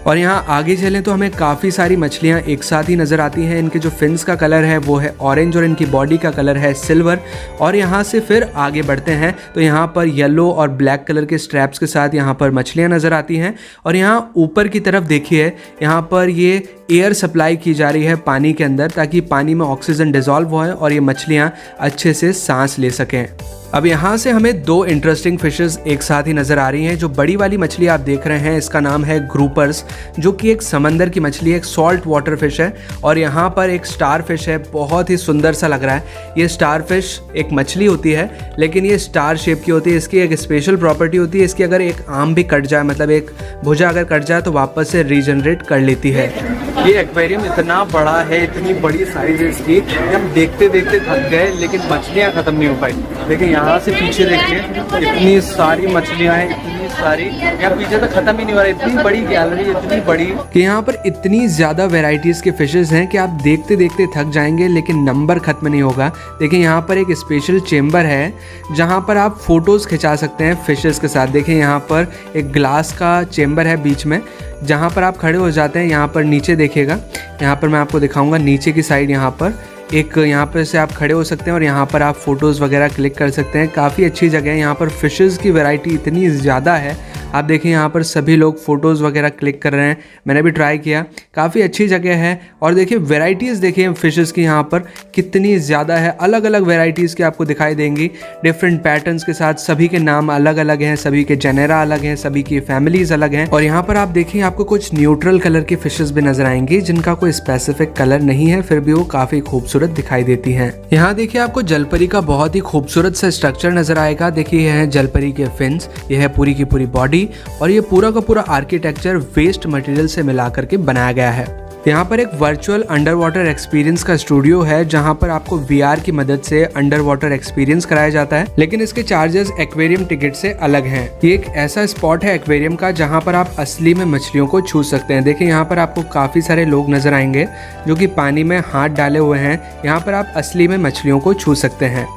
और यहाँ आगे चलें तो हमें काफ़ी सारी मछलियाँ एक साथ ही नज़र आती हैं। इनके जो फिन्स का कलर है वो है ऑरेंज और इनकी बॉडी का कलर है सिल्वर। और यहाँ से फिर आगे बढ़ते हैं तो यहाँ पर येलो और ब्लैक कलर के स्ट्रैप्स के साथ यहाँ पर मछलियाँ नज़र आती हैं। और यहाँ ऊपर की तरफ देखिए, यहाँ पर ये एयर सप्लाई की जा रही है पानी के अंदर, ताकि पानी में ऑक्सीजन डिज़ोल्व हो और ये मछलियाँ अच्छे से सांस ले सकें। अब यहाँ से हमें दो इंटरेस्टिंग फिशेस एक साथ ही नज़र आ रही हैं। जो बड़ी वाली मछली आप देख रहे हैं इसका नाम है ग्रुपर्स, जो कि एक समंदर की मछली है, एक सॉल्ट वाटर फिश है। और यहाँ पर एक स्टार फिश है, बहुत ही सुंदर सा लग रहा है। ये स्टार फिश एक मछली होती है लेकिन ये स्टार शेप की होती है। इसकी एक स्पेशल प्रॉपर्टी होती है, इसकी अगर एक आर्म भी कट जाए, मतलब एक भुजा अगर कट जाए तो वापस से रीजनरेट कर लेती है। ये एक्वेरियम इतना बड़ा है, इतनी बड़ी साइज है इसकी, हम देखते देखते थक गए लेकिन मछलियाँ ख़त्म नहीं हो पाई। लेकिन यहाँ से पीछे देखिए, इतनी सारी मछलियाँ हैं, इतनी सारी, यहाँ पीछे तो ख़त्म ही नहीं हो रहा। इतनी बड़ी गैलरी, इतनी बड़ी कि यहाँ पर इतनी ज़्यादा वेराइटीज़ के फिशेज़ हैं कि आप देखते देखते थक जाएंगे लेकिन नंबर ख़त्म नहीं होगा। देखिए यहाँ पर एक स्पेशल चेम्बर है जहाँ पर आप फ़ोटोज़ खिंचा सकते हैं फिशेज़ के साथ। देखिए यहाँ पर एक ग्लास का चेम्बर है बीच में, जहाँ पर आप खड़े हो जाते हैं। यहाँ पर नीचे देखिएगा, यहाँ पर मैं आपको दिखाऊंगा नीचे की साइड, यहाँ पर एक, यहाँ पर से आप खड़े हो सकते हैं और यहाँ पर आप फ़ोटोज़ वगैरह क्लिक कर सकते हैं। काफ़ी अच्छी जगह है। यहाँ पर फ़िशेज़ की वैरायटी इतनी ज़्यादा है, आप देखिए यहाँ पर सभी लोग फ़ोटोज़ वगैरह क्लिक कर रहे हैं। मैंने भी ट्राई किया, काफ़ी अच्छी जगह है। और देखिए वैराइटीज़ देखिए फ़िशेज़ की यहाँ पर कितनी ज़्यादा है, अलग अलग वैराइटीज़ की आपको दिखाई देंगी, डिफरेंट पैटर्न्स के साथ। सभी के नाम अलग अलग हैं, सभी के जेनेरा अलग हैं, सभी की फैमिलीज़ अलग हैं। और यहाँ पर आप देखिए आपको कुछ न्यूट्रल कलर की फ़िशेज़ भी नज़र आएंगी, जिनका कोई स्पेसिफिक कलर नहीं है, फिर भी वो काफ़ी खूबसूरत दिखाई देती हैं। यहाँ देखिए आपको जलपरी का बहुत ही खूबसूरत सा स्ट्रक्चर नज़र आएगा। देखिए यह है जलपरी के फिन्स, यह है पूरी की पूरी बॉडी, और ये पूरा का पूरा आर्किटेक्चर वेस्ट मटेरियल से मिला करके बनाया गया है। यहाँ पर एक वर्चुअल अंडर वाटर एक्सपीरियंस का स्टूडियो है, जहाँ पर आपको VR की मदद से अंडर वाटर एक्सपीरियंस कराया जाता है, लेकिन इसके चार्जेस एक्वेरियम टिकट से अलग हैं। ये एक ऐसा स्पॉट है एक्वेरियम का जहाँ पर आप असली में मछलियों को छू सकते हैं। देखिए यहाँ पर आपको काफ़ी सारे लोग नजर आएंगे जो कि पानी में हाथ डाले हुए हैं। यहाँ पर आप असली में मछलियों को छू सकते हैं।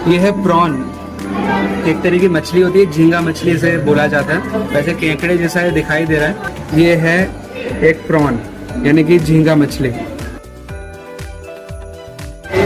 ये है प्रॉन, एक तरह की मछली होती है, झींगा मछली से बोला जाता है, वैसे केकड़े जैसा ये दिखाई दे रहा है। ये है एक प्रॉन यानी कि झींगा मछली।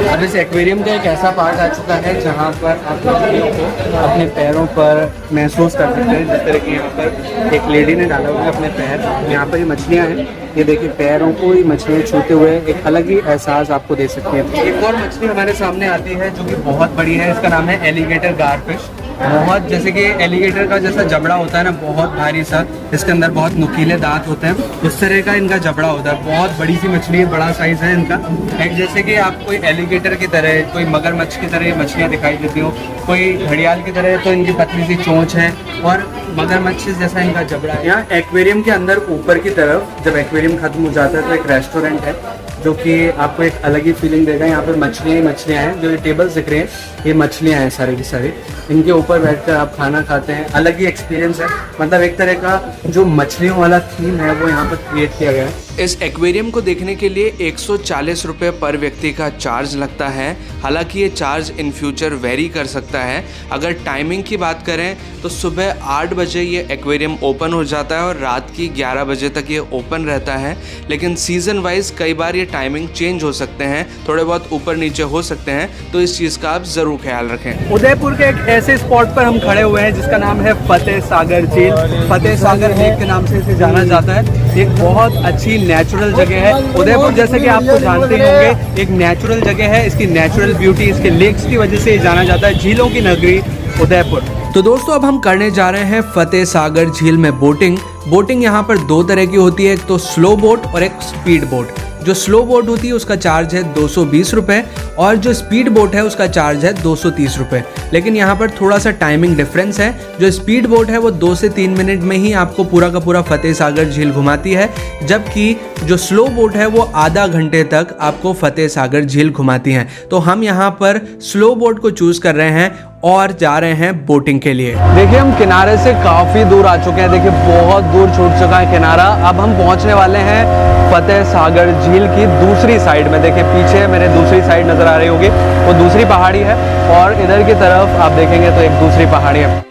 अब इस एक्वेरियम का एक ऐसा पार्ट आ चुका है जहाँ पर आप मछलियों को अपने पैरों पर महसूस कर सकते हैं। जिस तरह की यहाँ पर एक लेडी ने डाला हुआ है अपने पैर, यहाँ पर ये मछलियाँ हैं, ये देखिए पैरों को ही मछलियाँ छूते हुए एक अलग ही एहसास आपको दे सकती है। एक और मछली हमारे सामने आती है जो कि बहुत बड़ी है, इसका नाम है एलिगेटर गारफिश। बहुत, जैसे कि एलिगेटर का जैसा जबड़ा होता है ना, बहुत भारी सा, इसके अंदर बहुत नुकीले दांत होते हैं, उस तरह का इनका जबड़ा होता है। बहुत बड़ी सी मछली है, बड़ा साइज है इनका। एक जैसे कि आपको एलिगेटर की तरह, कोई मगरमच्छ की तरह मछलियाँ दिखाई देती हो, कोई घड़ियाल की तरह, तो इनकी पतली सी चोंच है और मगरमच्छ जैसा इनका जबड़ा है। यहाँ एक्वेरियम के अंदर ऊपर की तरफ जब एक्वेरियम खत्म हो जाता है तो एक रेस्टोरेंट है जो कि आपको एक अलग ही फीलिंग देगा। यहाँ पर मछलियाँ ही मछलियाँ हैं, जो ये टेबल्स दिख रहे हैं ये मछलियाँ हैं सारी की सारी, इनके ऊपर बैठकर आप खाना खाते हैं, अलग ही एक्सपीरियंस है। मतलब एक तरह का जो मछलियों वाला थीम है वो यहाँ पर क्रिएट किया गया है। इस एक्वेरियम को देखने के लिए 140 रुपये पर व्यक्ति का चार्ज लगता है। हालांकि ये चार्ज इन फ्यूचर वेरी कर सकता है। अगर टाइमिंग की बात करें तो सुबह 8 बजे ये एक्वेरियम ओपन हो जाता है और रात की 11 बजे तक ये ओपन रहता है। लेकिन सीज़न वाइज कई बार ये टाइमिंग चेंज हो सकते हैं, थोड़े बहुत ऊपर नीचे हो सकते हैं, तो इस चीज़ का आप ज़रूर ख्याल रखें। उदयपुर के एक ऐसे स्पॉट पर हम खड़े हुए हैं जिसका नाम है फतेह सागर झील। फतेह सागर लेक के नाम से इसे जाना जाता है। एक बहुत अच्छी नेचुरल जगह है। उदयपुर जैसे कि आपको जानते होंगे एक नेचुरल जगह है, इसकी नेचुरल ब्यूटी, इसके लेक्स की वजह से ये जाना जाता है, झीलों की नगरी उदयपुर। तो दोस्तों अब हम करने जा रहे हैं फतेह सागर झील में बोटिंग यहाँ पर दो तरह की होती है, एक तो स्लो बोट और एक स्पीड बोट। जो स्लो बोट होती है उसका चार्ज है 220 रुपये और जो स्पीड बोट है उसका चार्ज है 230 रुपये। लेकिन यहाँ पर थोड़ा सा टाइमिंग डिफरेंस है। जो स्पीड बोट है वो 2 से 3 मिनट में ही आपको पूरा का पूरा फतेह सागर झील घुमाती है, जबकि जो स्लो बोट है वो आधा घंटे तक आपको फतेह सागर झील घुमाती हैं। तो हम यहाँ पर स्लो बोट को चूज़ कर रहे हैं और जा रहे हैं बोटिंग के लिए। देखिए हम किनारे से काफ़ी दूर आ चुके हैं, देखिए बहुत दूर छूट चुका है किनारा। अब हम पहुँचने वाले हैं फतेह सागर झील की दूसरी साइड में। देखिए पीछे मेरे दूसरी साइड नज़र आ रही होगी, वो दूसरी पहाड़ी है और इधर की तरफ आप देखेंगे तो एक दूसरी पहाड़ी है।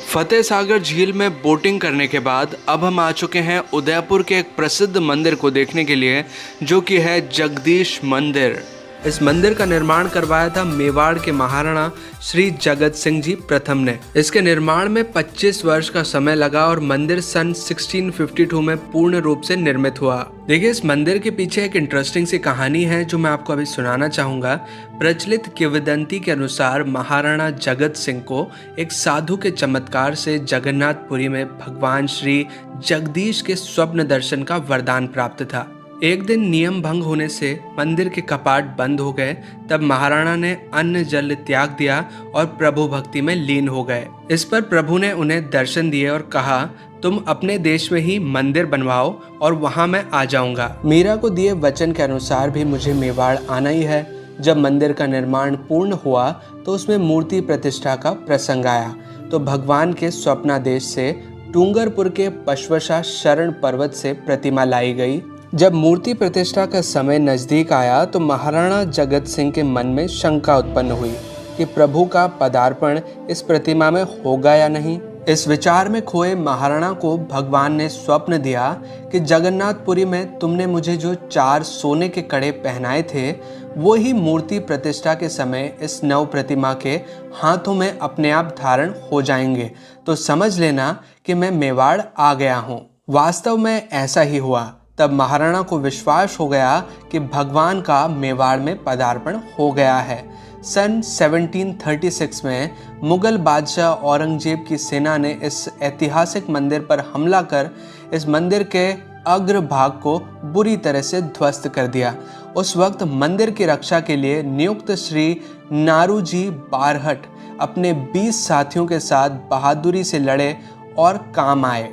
फतेह सागर झील में बोटिंग करने के बाद अब हम आ चुके हैं उदयपुर के एक प्रसिद्ध मंदिर को देखने के लिए, जो कि है जगदीश मंदिर। इस मंदिर का निर्माण करवाया था मेवाड़ के महाराणा श्री जगत सिंह जी प्रथम ने। इसके निर्माण में 25 वर्ष का समय लगा और मंदिर सन 1652 में पूर्ण रूप से निर्मित हुआ। देखिए, इस मंदिर के पीछे एक इंटरेस्टिंग सी कहानी है जो मैं आपको अभी सुनाना चाहूंगा। प्रचलित किंवदंती के अनुसार महाराणा जगत सिंह को एक साधु के चमत्कार से जगन्नाथपुरी में भगवान श्री जगदीश के स्वप्न दर्शन का वरदान प्राप्त था। एक दिन नियम भंग होने से मंदिर के कपाट बंद हो गए। तब महाराणा ने अन्न जल त्याग दिया और प्रभु भक्ति में लीन हो गए। इस पर प्रभु ने उन्हें दर्शन दिए और कहा, तुम अपने देश में ही मंदिर बनवाओ और वहां मैं आ जाऊंगा। मीरा को दिए वचन के अनुसार भी मुझे मेवाड़ आना ही है। जब मंदिर का निर्माण पूर्ण हुआ तो उसमें मूर्ति प्रतिष्ठा का प्रसंग आया तो भगवान के स्वप्नादेश से डूंगरपुर के पशवशा शरण पर्वत से प्रतिमा लाई गई। जब मूर्ति प्रतिष्ठा का समय नजदीक आया तो महाराणा जगत सिंह के मन में शंका उत्पन्न हुई कि प्रभु का पदार्पण इस प्रतिमा में होगा या नहीं। इस विचार में खोए महाराणा को भगवान ने स्वप्न दिया कि जगन्नाथपुरी में तुमने मुझे जो 4 सोने के कड़े पहनाए थे वो ही मूर्ति प्रतिष्ठा के समय इस नव प्रतिमा के हाथों में अपने आप धारण हो जाएंगे, तो समझ लेना कि मैं मेवाड़ आ गया हूँ। वास्तव में ऐसा ही हुआ। तब महाराणा को विश्वास हो गया कि भगवान का मेवाड़ में पदार्पण हो गया है। सन 1736 में मुगल बादशाह औरंगजेब की सेना ने इस ऐतिहासिक मंदिर पर हमला कर इस मंदिर के अग्रभाग को बुरी तरह से ध्वस्त कर दिया। उस वक्त मंदिर की रक्षा के लिए नियुक्त श्री नारूजी बारहट अपने 20 साथियों के साथ बहादुरी से लड़े और काम आए।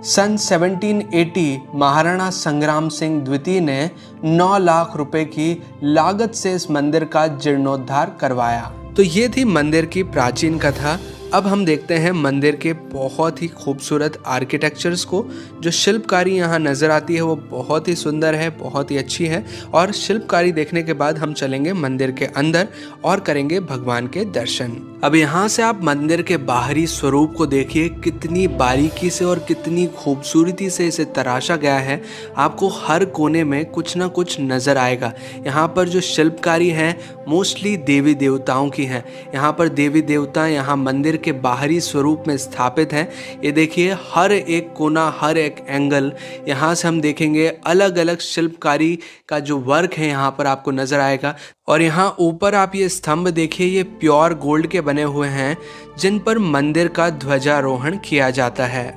सन 1780 महाराणा संग्राम सिंह द्वितीय ने 9 लाख रुपए की लागत से इस मंदिर का जीर्णोद्धार करवाया। तो ये थी मंदिर की प्राचीन कथा। अब हम देखते हैं मंदिर के बहुत ही खूबसूरत आर्किटेक्चर्स को। जो शिल्पकारी यहाँ नज़र आती है वो बहुत ही सुंदर है, बहुत ही अच्छी है। और शिल्पकारी देखने के बाद हम चलेंगे मंदिर के अंदर और करेंगे भगवान के दर्शन। अब यहाँ से आप मंदिर के बाहरी स्वरूप को देखिए, कितनी बारीकी से और कितनी खूबसूरती से इसे तराशा गया है। आपको हर कोने में कुछ ना कुछ नज़र आएगा। यहाँ पर जो शिल्पकारी है मोस्टली देवी देवताओं की है। यहाँ पर देवी देवता यहाँ मंदिर के बाहरी स्वरूप में स्थापित हैं। ये देखिए, हर एक कोना, हर एक एंगल, यहाँ से हम देखेंगे अलग अलग शिल्पकारी का जो वर्क है यहाँ पर आपको नजर आएगा। और यहाँ ऊपर आप ये स्तंभ देखिए, ये प्योर गोल्ड के बने हुए हैं जिन पर मंदिर का ध्वजारोहण किया जाता है।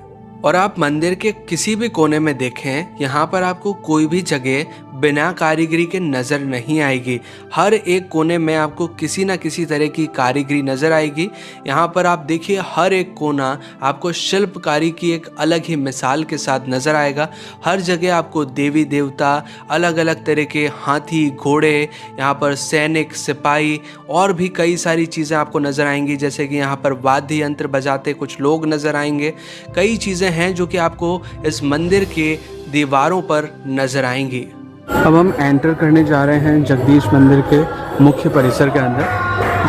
और आप मंदिर के किसी भी कोने में देखें, यहाँ पर आपको कोई भी जगह बिना कारीगरी के नज़र नहीं आएगी। हर एक कोने में आपको किसी न किसी तरह की कारीगरी नज़र आएगी। यहाँ पर आप देखिए, हर एक कोना आपको शिल्पकारी की एक अलग ही मिसाल के साथ नज़र आएगा। हर जगह आपको देवी देवता, अलग अलग तरह के हाथी, घोड़े, यहाँ पर सैनिक, सिपाही और भी कई सारी चीज़ें आपको नज़र आएंगी। जैसे कि यहाँ पर वाद्य यंत्र बजाते कुछ लोग नज़र आएंगे। कई चीज़ें हैं जो कि आपको इस मंदिर के दीवारों पर नज़र आएंगी। अब हम एंटर करने जा रहे हैं जगदीश मंदिर के मुख्य परिसर के अंदर,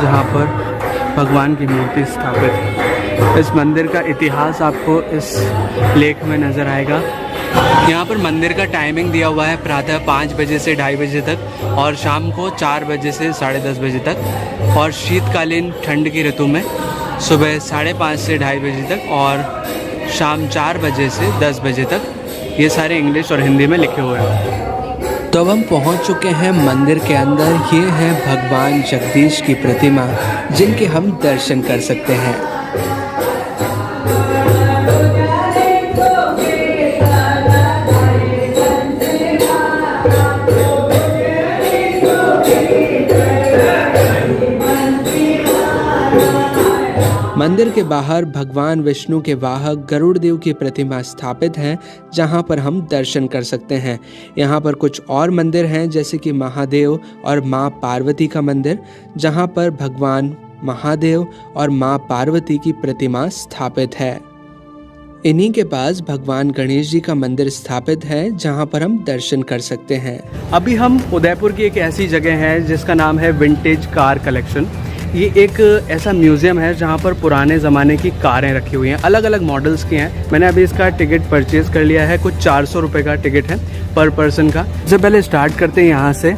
जहां पर भगवान की मूर्ति स्थापित है। इस मंदिर का इतिहास आपको इस लेख में नज़र आएगा। यहाँ पर मंदिर का टाइमिंग दिया हुआ है प्रातः 5 बजे से 2:30 बजे तक और शाम को 4 बजे से 10:30 बजे तक। और शीतकालीन ठंड की ऋतु में सुबह 5:30 से 2:30 बजे तक और शाम 4 बजे से 10 बजे तक। ये सारे इंग्लिश और हिंदी में लिखे हुए हैं। तो अब हम पहुंच चुके हैं मंदिर के अंदर। ये है भगवान जगदीश की प्रतिमा जिनके हम दर्शन कर सकते हैं। मंदिर के बाहर भगवान विष्णु के वाहक गरुड़ देव की प्रतिमा स्थापित है, जहां पर हम दर्शन कर सकते हैं। यहां पर कुछ और मंदिर हैं, जैसे कि महादेव और मां पार्वती का मंदिर, जहां पर भगवान महादेव और मां पार्वती की प्रतिमा स्थापित है। इन्हीं के पास भगवान गणेश जी का मंदिर स्थापित है, जहां पर हम दर्शन कर सकते हैं। अभी हम उदयपुर की एक ऐसी जगह है जिसका नाम है विंटेज कार कलेक्शन। ये एक ऐसा म्यूज़ियम है जहाँ पर पुराने ज़माने की कारें रखी हुई हैं, अलग अलग मॉडल्स की हैं। मैंने अभी इसका टिकट परचेज़ कर लिया है, कुछ 400 रुपये का टिकट है पर पर्सन का। सबसे पहले स्टार्ट करते हैं यहाँ से,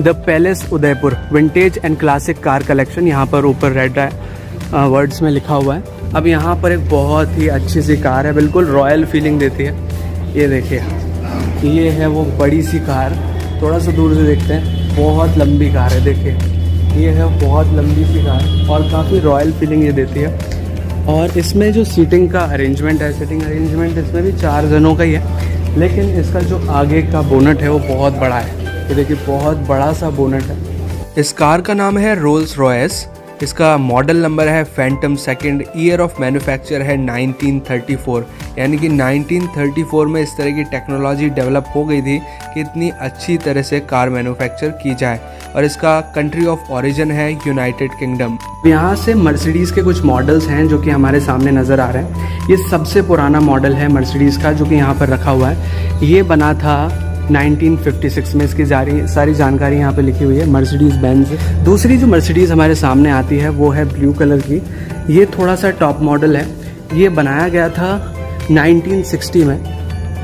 the palace Udaipur vintage and classic car collection, यहाँ पर ऊपर रेड वर्ड्स में लिखा हुआ है। अब यहाँ पर एक बहुत ही अच्छी सी कार है, बिल्कुल रॉयल फीलिंग देती है। ये देखिए, ये है वो बड़ी सी कार, थोड़ा सा दूर से देखते हैं, बहुत लंबी कार है। देखिए ये है बहुत लंबी सी कार और काफ़ी रॉयल फीलिंग ये देती है। और इसमें जो सीटिंग का अरेंजमेंट है, सीटिंग अरेंजमेंट इसमें भी 4 जनों का ही है, लेकिन इसका जो आगे का बोनट है वो बहुत बड़ा है। ये देखिए बहुत बड़ा सा बोनट है। इस कार का नाम है रोल्स रॉयस, इसका मॉडल नंबर है Phantom second, year of manufacture है 1934, यानी कि 1934 में इस तरह की टेक्नोलॉजी डेवलप हो गई थी कि इतनी अच्छी तरह से कार मैन्युफैक्चर की जाए। और इसका कंट्री ऑफ ओरिजिन है यूनाइटेड किंगडम। यहाँ से मर्सिडीज़ के कुछ मॉडल्स हैं जो कि हमारे सामने नज़र आ रहे हैं। ये सबसे पुराना मॉडल है मर्सिडीज़ का जो कि यहाँ पर रखा हुआ है। ये बना था 1956 में, इसकी सारी जानकारी यहाँ पे लिखी हुई है, मर्सिडीज़ बेंज। दूसरी जो मर्सिडीज़ हमारे सामने आती है वो है ब्लू कलर की। ये थोड़ा सा टॉप मॉडल है, ये बनाया गया था 1960 में,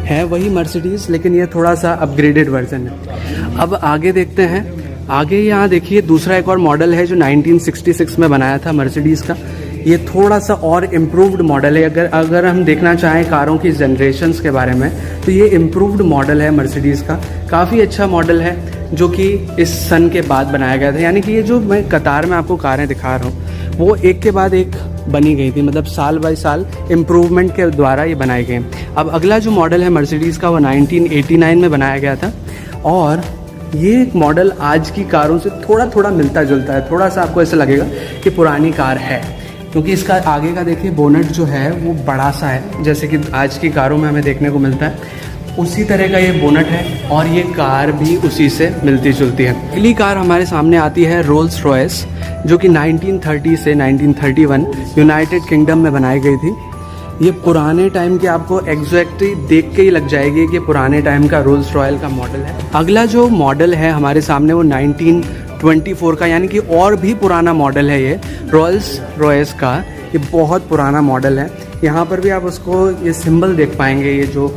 है वही मर्सिडीज़ लेकिन ये थोड़ा सा अपग्रेडेड वर्जन है। अब आगे देखते हैं, आगे यहाँ देखिए दूसरा एक और मॉडल है जो 1966 में बनाया था मर्सिडीज़ का। ये थोड़ा सा और इम्प्रूव्ड मॉडल है। अगर हम देखना चाहें कारों की जनरेशन्स के बारे में तो ये इम्प्रूव्ड मॉडल है मर्सिडीज़ का, काफ़ी अच्छा मॉडल है जो कि इस सन के बाद बनाया गया था। यानी कि ये जो मैं कतार में आपको कारें दिखा रहा हूँ वो एक के बाद एक बनी गई थी, मतलब साल बाय साल इम्प्रूवमेंट के द्वारा ये बनाए गए। अब अगला जो मॉडल है मर्सिडीज़ का वो 1989 में बनाया गया था और ये मॉडल आज की कारों से थोड़ा मिलता जुलता है। थोड़ा सा आपको ऐसा लगेगा कि पुरानी कार है क्योंकि इसका आगे का देखिए बोनट जो है वो बड़ा सा है, जैसे कि आज की कारों में हमें देखने को मिलता है, उसी तरह का ये बोनट है और ये कार भी उसी से मिलती जुलती है। अगली कार हमारे सामने आती है रोल्स रॉयस जो कि 1930 से 1931 यूनाइटेड किंगडम में बनाई गई थी। ये पुराने टाइम के आपको एग्जैक्टली देख के ही लग जाएगी कि पुराने टाइम का रोल्स रॉयल का मॉडल है। अगला जो मॉडल है हमारे सामने वो 1924 का, यानी कि और भी पुराना मॉडल है ये रोल्स रॉयस का। ये बहुत पुराना मॉडल है। यहाँ पर भी आप उसको ये सिंबल देख पाएंगे, ये जो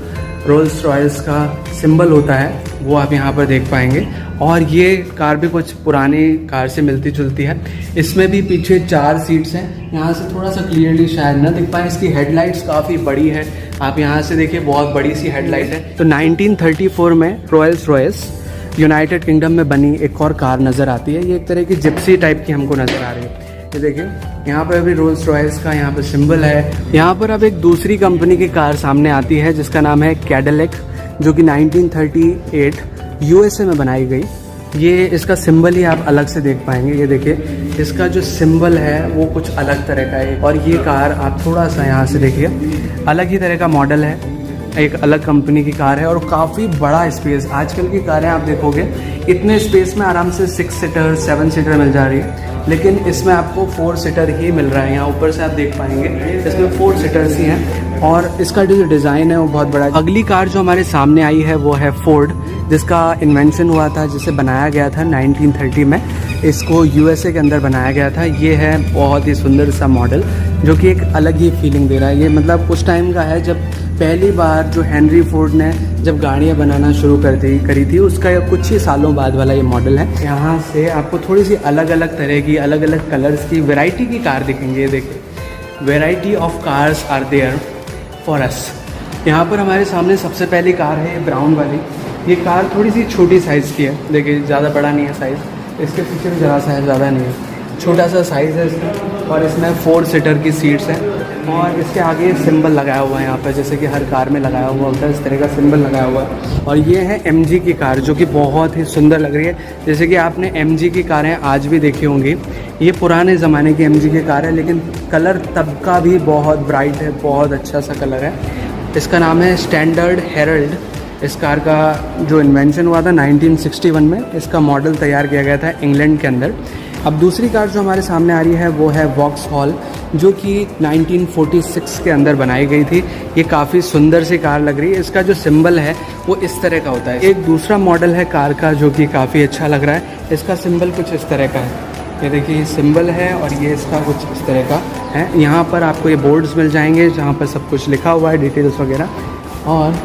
रोल्स रॉयस का सिंबल होता है वो आप यहाँ पर देख पाएंगे। और ये कार भी कुछ पुरानी कार से मिलती जुलती है। इसमें भी पीछे 4 सीट्स हैं, यहाँ से थोड़ा सा क्लियरली शायद ना दिख पाए। इसकी हेडलाइट्स काफ़ी बड़ी है, आप यहाँ से देखिए बहुत बड़ी सी हेडलाइट है। तो 1934 में रोल्स रॉयस यूनाइटेड किंगडम में बनी एक और कार नज़र आती है। ये एक तरह की जिप्सी टाइप की हमको नज़र आ रही है। ये देखिए यहाँ पर अभी रोल्स रॉयस का यहाँ पर सिंबल है। यहाँ पर अब एक दूसरी कंपनी की कार सामने आती है जिसका नाम है कैडिलैक, जो कि 1938 यूएसए में बनाई गई। ये इसका सिंबल ही आप अलग से देख पाएंगे। ये देखिए इसका जो सिंबल है वो कुछ अलग तरह का है और ये कार आप थोड़ा सा यहाँ से देखिए अलग ही तरह का मॉडल है, एक अलग कंपनी की कार है और काफ़ी बड़ा स्पेस। आजकल की कारें आप देखोगे इतने स्पेस में आराम से 6 सीटर 7 सीटर मिल जा रही है, लेकिन इसमें आपको 4 सीटर ही मिल रहा है। यहाँ ऊपर से आप देख पाएंगे इसमें 4 सीटर्स ही हैं और इसका जो डिज़ाइन है वो बहुत बड़ा है। अगली कार जो हमारे सामने आई है वो है फोर्ड, जिसका इन्वेंशन हुआ था, जिसे बनाया गया था 1930 में। इसको यूएसए के अंदर बनाया गया था। ये है बहुत ही सुंदर सा मॉडल जो कि एक अलग ही फीलिंग दे रहा है। ये मतलब उस टाइम का है जब पहली बार जो हेनरी फोर्ड ने जब गाड़ियाँ बनाना शुरू करी थी, उसका कुछ ही सालों बाद वाला ये मॉडल है। यहाँ से आपको थोड़ी सी अलग अलग तरह की, अलग अलग कलर्स की वैरायटी की कार दिखेंगे। ये देखिए, variety of cars are there for us. यहाँ पर हमारे सामने सबसे पहली कार है ये ब्राउन वाली। ये कार थोड़ी सी छोटी साइज़ की है, देखिए ज़्यादा बड़ा नहीं है साइज़। इसके पीछे भी ज़रा सा है, ज़्यादा नहीं है, छोटा सा साइज़ है इसका। और इसमें 4 सीटर की सीट्स हैं और इसके आगे सिंबल लगाया हुआ है यहाँ पर, जैसे कि हर कार में लगाया हुआ होता है, इस तरह का सिंबल लगाया हुआ है। और ये है MG की कार जो कि बहुत ही सुंदर लग रही है। जैसे कि आपने MG की कारें आज भी देखी होंगी, ये पुराने ज़माने की MG की कार है, लेकिन कलर तब का भी बहुत ब्राइट है, बहुत अच्छा सा कलर है। इसका नाम है स्टैंडर्ड हेरल्ड। इस कार का जो इन्वेंशन हुआ था 1961 में, इसका मॉडल तैयार किया गया था इंग्लैंड के अंदर। अब दूसरी कार जो हमारे सामने आ रही है वो है वॉक्सहॉल, जो कि 1946 के अंदर बनाई गई थी। ये काफ़ी सुंदर सी कार लग रही है। इसका जो सिंबल है वो इस तरह का होता है। एक दूसरा मॉडल है कार का जो कि काफ़ी अच्छा लग रहा है। इसका सिंबल कुछ इस तरह का है, ये देखिए सिंबल है और ये इसका कुछ इस तरह का है। यहाँ पर आपको ये बोर्ड्स मिल जाएंगे जहाँ पर सब कुछ लिखा हुआ है, डिटेल्स वगैरह। और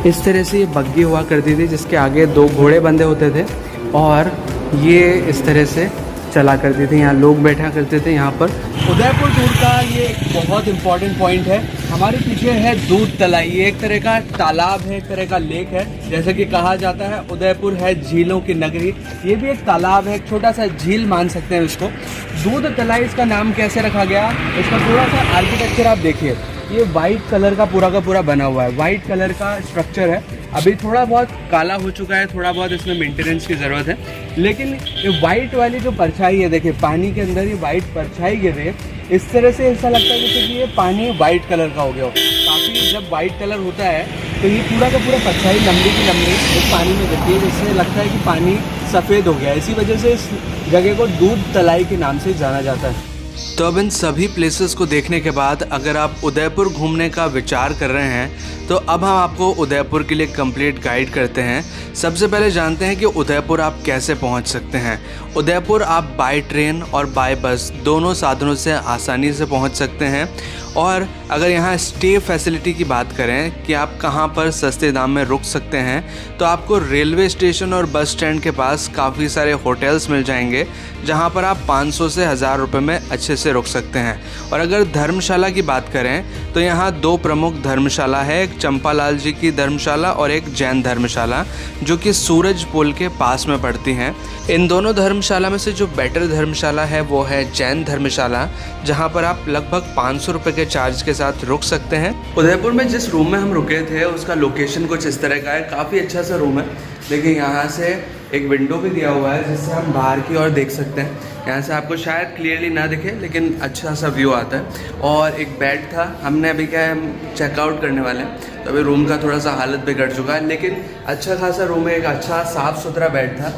इस तरह से ये बग्गी हुआ करती थी जिसके आगे 2 घोड़े बंधे होते थे और ये इस तरह से चला करती थी। यहाँ लोग बैठा करते थे यहाँ पर। उदयपुर टूर का ये एक बहुत इम्पॉर्टेंट पॉइंट है। हमारे पीछे है दूध तलाई, ये एक तरह का तालाब है, एक तरह का लेक है। जैसे कि कहा जाता है उदयपुर है झीलों की नगरी, ये भी एक तालाब है, एक छोटा सा झील मान सकते हैं उसको। दूध तलाई इसका नाम कैसे रखा गया, इसका थोड़ा सा आर्किटेक्चर आप देखिए। ये वाइट कलर का पूरा बना हुआ है, वाइट कलर का स्ट्रक्चर है। अभी थोड़ा बहुत काला हो चुका है, थोड़ा बहुत इसमें मेंटेनेंस की ज़रूरत है। लेकिन ये वाइट वाली जो परछाई है, देखिए पानी के अंदर ये वाइट परछाई गिर रही है, इस तरह से ऐसा लगता है जैसे कि ये पानी वाइट कलर का हो गया हो। काफ़ी जब वाइट कलर होता है तो ये पूरा का पूरा परछाई लंबी की लंबी इस पानी में गिरती है, जिससे लगता है कि पानी सफ़ेद हो गया। इसी वजह से इस जगह को दूध तलाई के नाम से जाना जाता है। तो अब इन सभी प्लेसेस को देखने के बाद अगर आप उदयपुर घूमने का विचार कर रहे हैं तो अब हम आपको उदयपुर के लिए कंप्लीट गाइड करते हैं। सबसे पहले जानते हैं कि उदयपुर आप कैसे पहुंच सकते हैं। उदयपुर आप बाय ट्रेन और बाय बस दोनों साधनों से आसानी से पहुंच सकते हैं। और अगर यहाँ स्टे फैसिलिटी की बात करें कि आप कहाँ पर सस्ते दाम में रुक सकते हैं, तो आपको रेलवे स्टेशन और बस स्टैंड के पास काफ़ी सारे होटल्स मिल जाएंगे जहाँ पर आप 500 से 1000 रुपये में अच्छे से रुक सकते हैं। और अगर धर्मशाला की बात करें तो यहाँ 2 प्रमुख धर्मशाला है, एक चंपालाल जी की धर्मशाला और एक जैन धर्मशाला, जो कि सूरज पुल के पास में पड़ती हैं। इन दोनों धर्मशाला में से जो बेटर धर्मशाला है वो है जैन धर्मशाला, जहाँ पर आप लगभग 500 रुपये के चार्ज के साथ रुक सकते हैं। उदयपुर में जिस रूम में हम रुके थे उसका लोकेशन कुछ इस तरह का है, काफ़ी अच्छा सा रूम है। देखिए यहाँ से एक विंडो भी दिया हुआ है जिससे हम बाहर की ओर देख सकते हैं। यहाँ से आपको शायद क्लियरली ना दिखे लेकिन अच्छा सा व्यू आता है। और एक बेड था, हमने अभी क्या है हम चेकआउट करने वाले हैं तो अभी रूम का थोड़ा सा हालत बिगड़ चुका है, लेकिन अच्छा खासा रूम है, एक अच्छा साफ़ सुथरा बेड था।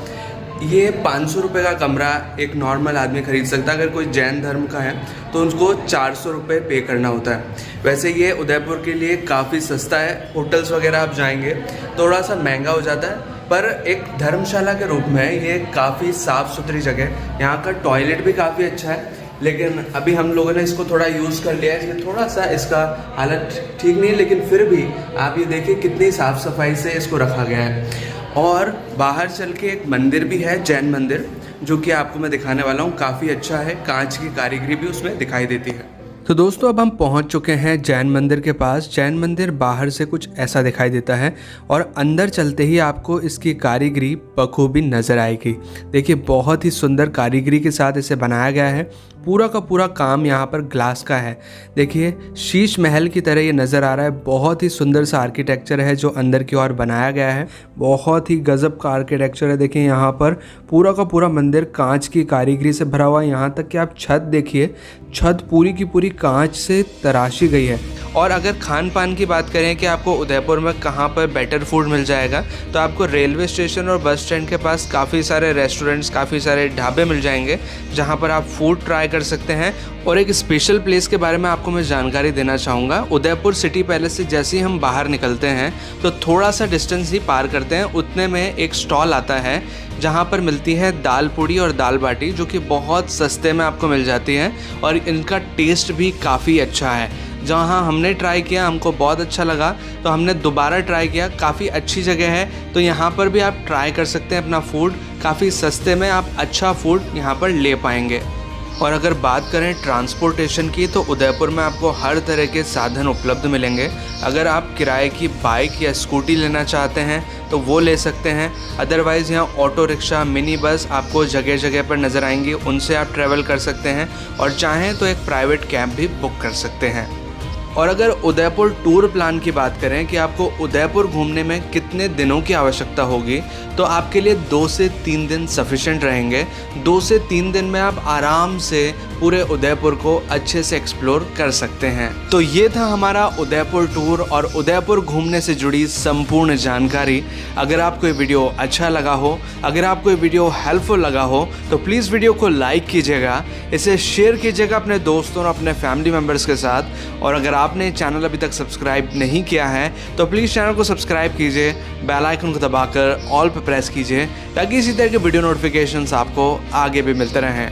ये 500 रुपये का कमरा एक नॉर्मल आदमी खरीद सकता है। अगर कोई जैन धर्म का है तो उनको 400 रुपये पे करना होता है। वैसे ये उदयपुर के लिए काफ़ी सस्ता है। होटल्स वगैरह आप जाएंगे थोड़ा सा महंगा हो जाता है, पर एक धर्मशाला के रूप में ये काफ़ी साफ़ सुथरी जगह। यहाँ का टॉयलेट भी काफ़ी अच्छा है, लेकिन अभी हम लोगों ने इसको थोड़ा यूज़ कर लिया है, इसलिए थोड़ा सा इसका हालत ठीक नहीं है, लेकिन फिर भी आप ये देखिए कितनी साफ़ सफाई से इसको रखा गया है। और बाहर चल के एक मंदिर भी है, जैन मंदिर, जो कि आपको मैं दिखाने वाला हूँ। काफ़ी अच्छा है, कांच की कारीगरी भी उसमें दिखाई देती है। तो दोस्तों अब हम पहुंच चुके हैं जैन मंदिर के पास। जैन मंदिर बाहर से कुछ ऐसा दिखाई देता है और अंदर चलते ही आपको इसकी कारीगरी बखूबी नज़र आएगी। देखिए बहुत ही सुंदर कारीगरी के साथ इसे बनाया गया है। पूरा का पूरा काम यहाँ पर ग्लास का है। देखिए शीश महल की तरह ये नज़र आ रहा है। बहुत ही सुंदर सा आर्किटेक्चर है जो अंदर की ओर बनाया गया है। बहुत ही गजब का आर्किटेक्चर है। देखिए यहाँ पर पूरा का पूरा मंदिर कांच की कारीगरी से भरा हुआ है। यहाँ तक कि आप छत देखिए, छत पूरी की पूरी कांच से तराशी गई है। और अगर खान पान की बात करें कि आपको उदयपुर में कहाँ पर बेटर फूड मिल जाएगा, तो आपको रेलवे स्टेशन और बस स्टैंड के पास काफ़ी सारे रेस्टोरेंट्स, काफ़ी सारे ढाबे मिल जाएंगे जहाँ पर आप फूड ट्राई कर सकते हैं। और एक स्पेशल प्लेस के बारे में आपको मैं जानकारी देना चाहूँगा। उदयपुर सिटी पैलेस से जैसे ही हम बाहर निकलते हैं तो थोड़ा सा डिस्टेंस ही पार करते हैं, उतने में एक स्टॉल आता है जहाँ पर मिलती है दाल पूड़ी और दाल बाटी, जो कि बहुत सस्ते में आपको मिल जाती है और इनका टेस्ट भी काफ़ी अच्छा है। जहाँ हमने ट्राई किया हमको बहुत अच्छा लगा तो हमने दोबारा ट्राई किया। काफ़ी अच्छी जगह है, तो यहाँ पर भी आप ट्राई कर सकते हैं अपना फूड। काफ़ी सस्ते में आप अच्छा फूड यहाँ पर ले पाएंगे। और अगर बात करें ट्रांसपोर्टेशन की, तो उदयपुर में आपको हर तरह के साधन उपलब्ध मिलेंगे। अगर आप किराए की बाइक या स्कूटी लेना चाहते हैं तो वो ले सकते हैं। अदरवाइज़ यहाँ ऑटो रिक्शा, मिनी बस आपको जगह जगह पर नज़र आएंगी, उनसे आप ट्रैवल कर सकते हैं। और चाहें तो एक प्राइवेट कैब भी बुक कर सकते हैं। और अगर उदयपुर टूर प्लान की बात करें कि आपको उदयपुर घूमने में कितने दिनों की आवश्यकता होगी, तो आपके लिए 2 से 3 दिन सफिशेंट रहेंगे। 2 से 3 दिन में आप आराम से पूरे उदयपुर को अच्छे से एक्सप्लोर कर सकते हैं। तो ये था हमारा उदयपुर टूर और उदयपुर घूमने से जुड़ी संपूर्ण जानकारी। अगर आपको ये वीडियो अच्छा लगा हो, अगर आपको ये वीडियो हेल्पफुल लगा हो, तो प्लीज़ वीडियो को लाइक कीजिएगा, इसे शेयर कीजिएगा अपने दोस्तों और अपने फैमिली मेम्बर्स के साथ। और अगर आपने चैनल अभी तक सब्सक्राइब नहीं किया है तो प्लीज़ चैनल को सब्सक्राइब कीजिए, बेल आइकन को दबाकर ऑल पे प्रेस कीजिए, ताकि इसी तरह के वीडियो नोटिफिकेशंस आपको आगे भी मिलते रहें।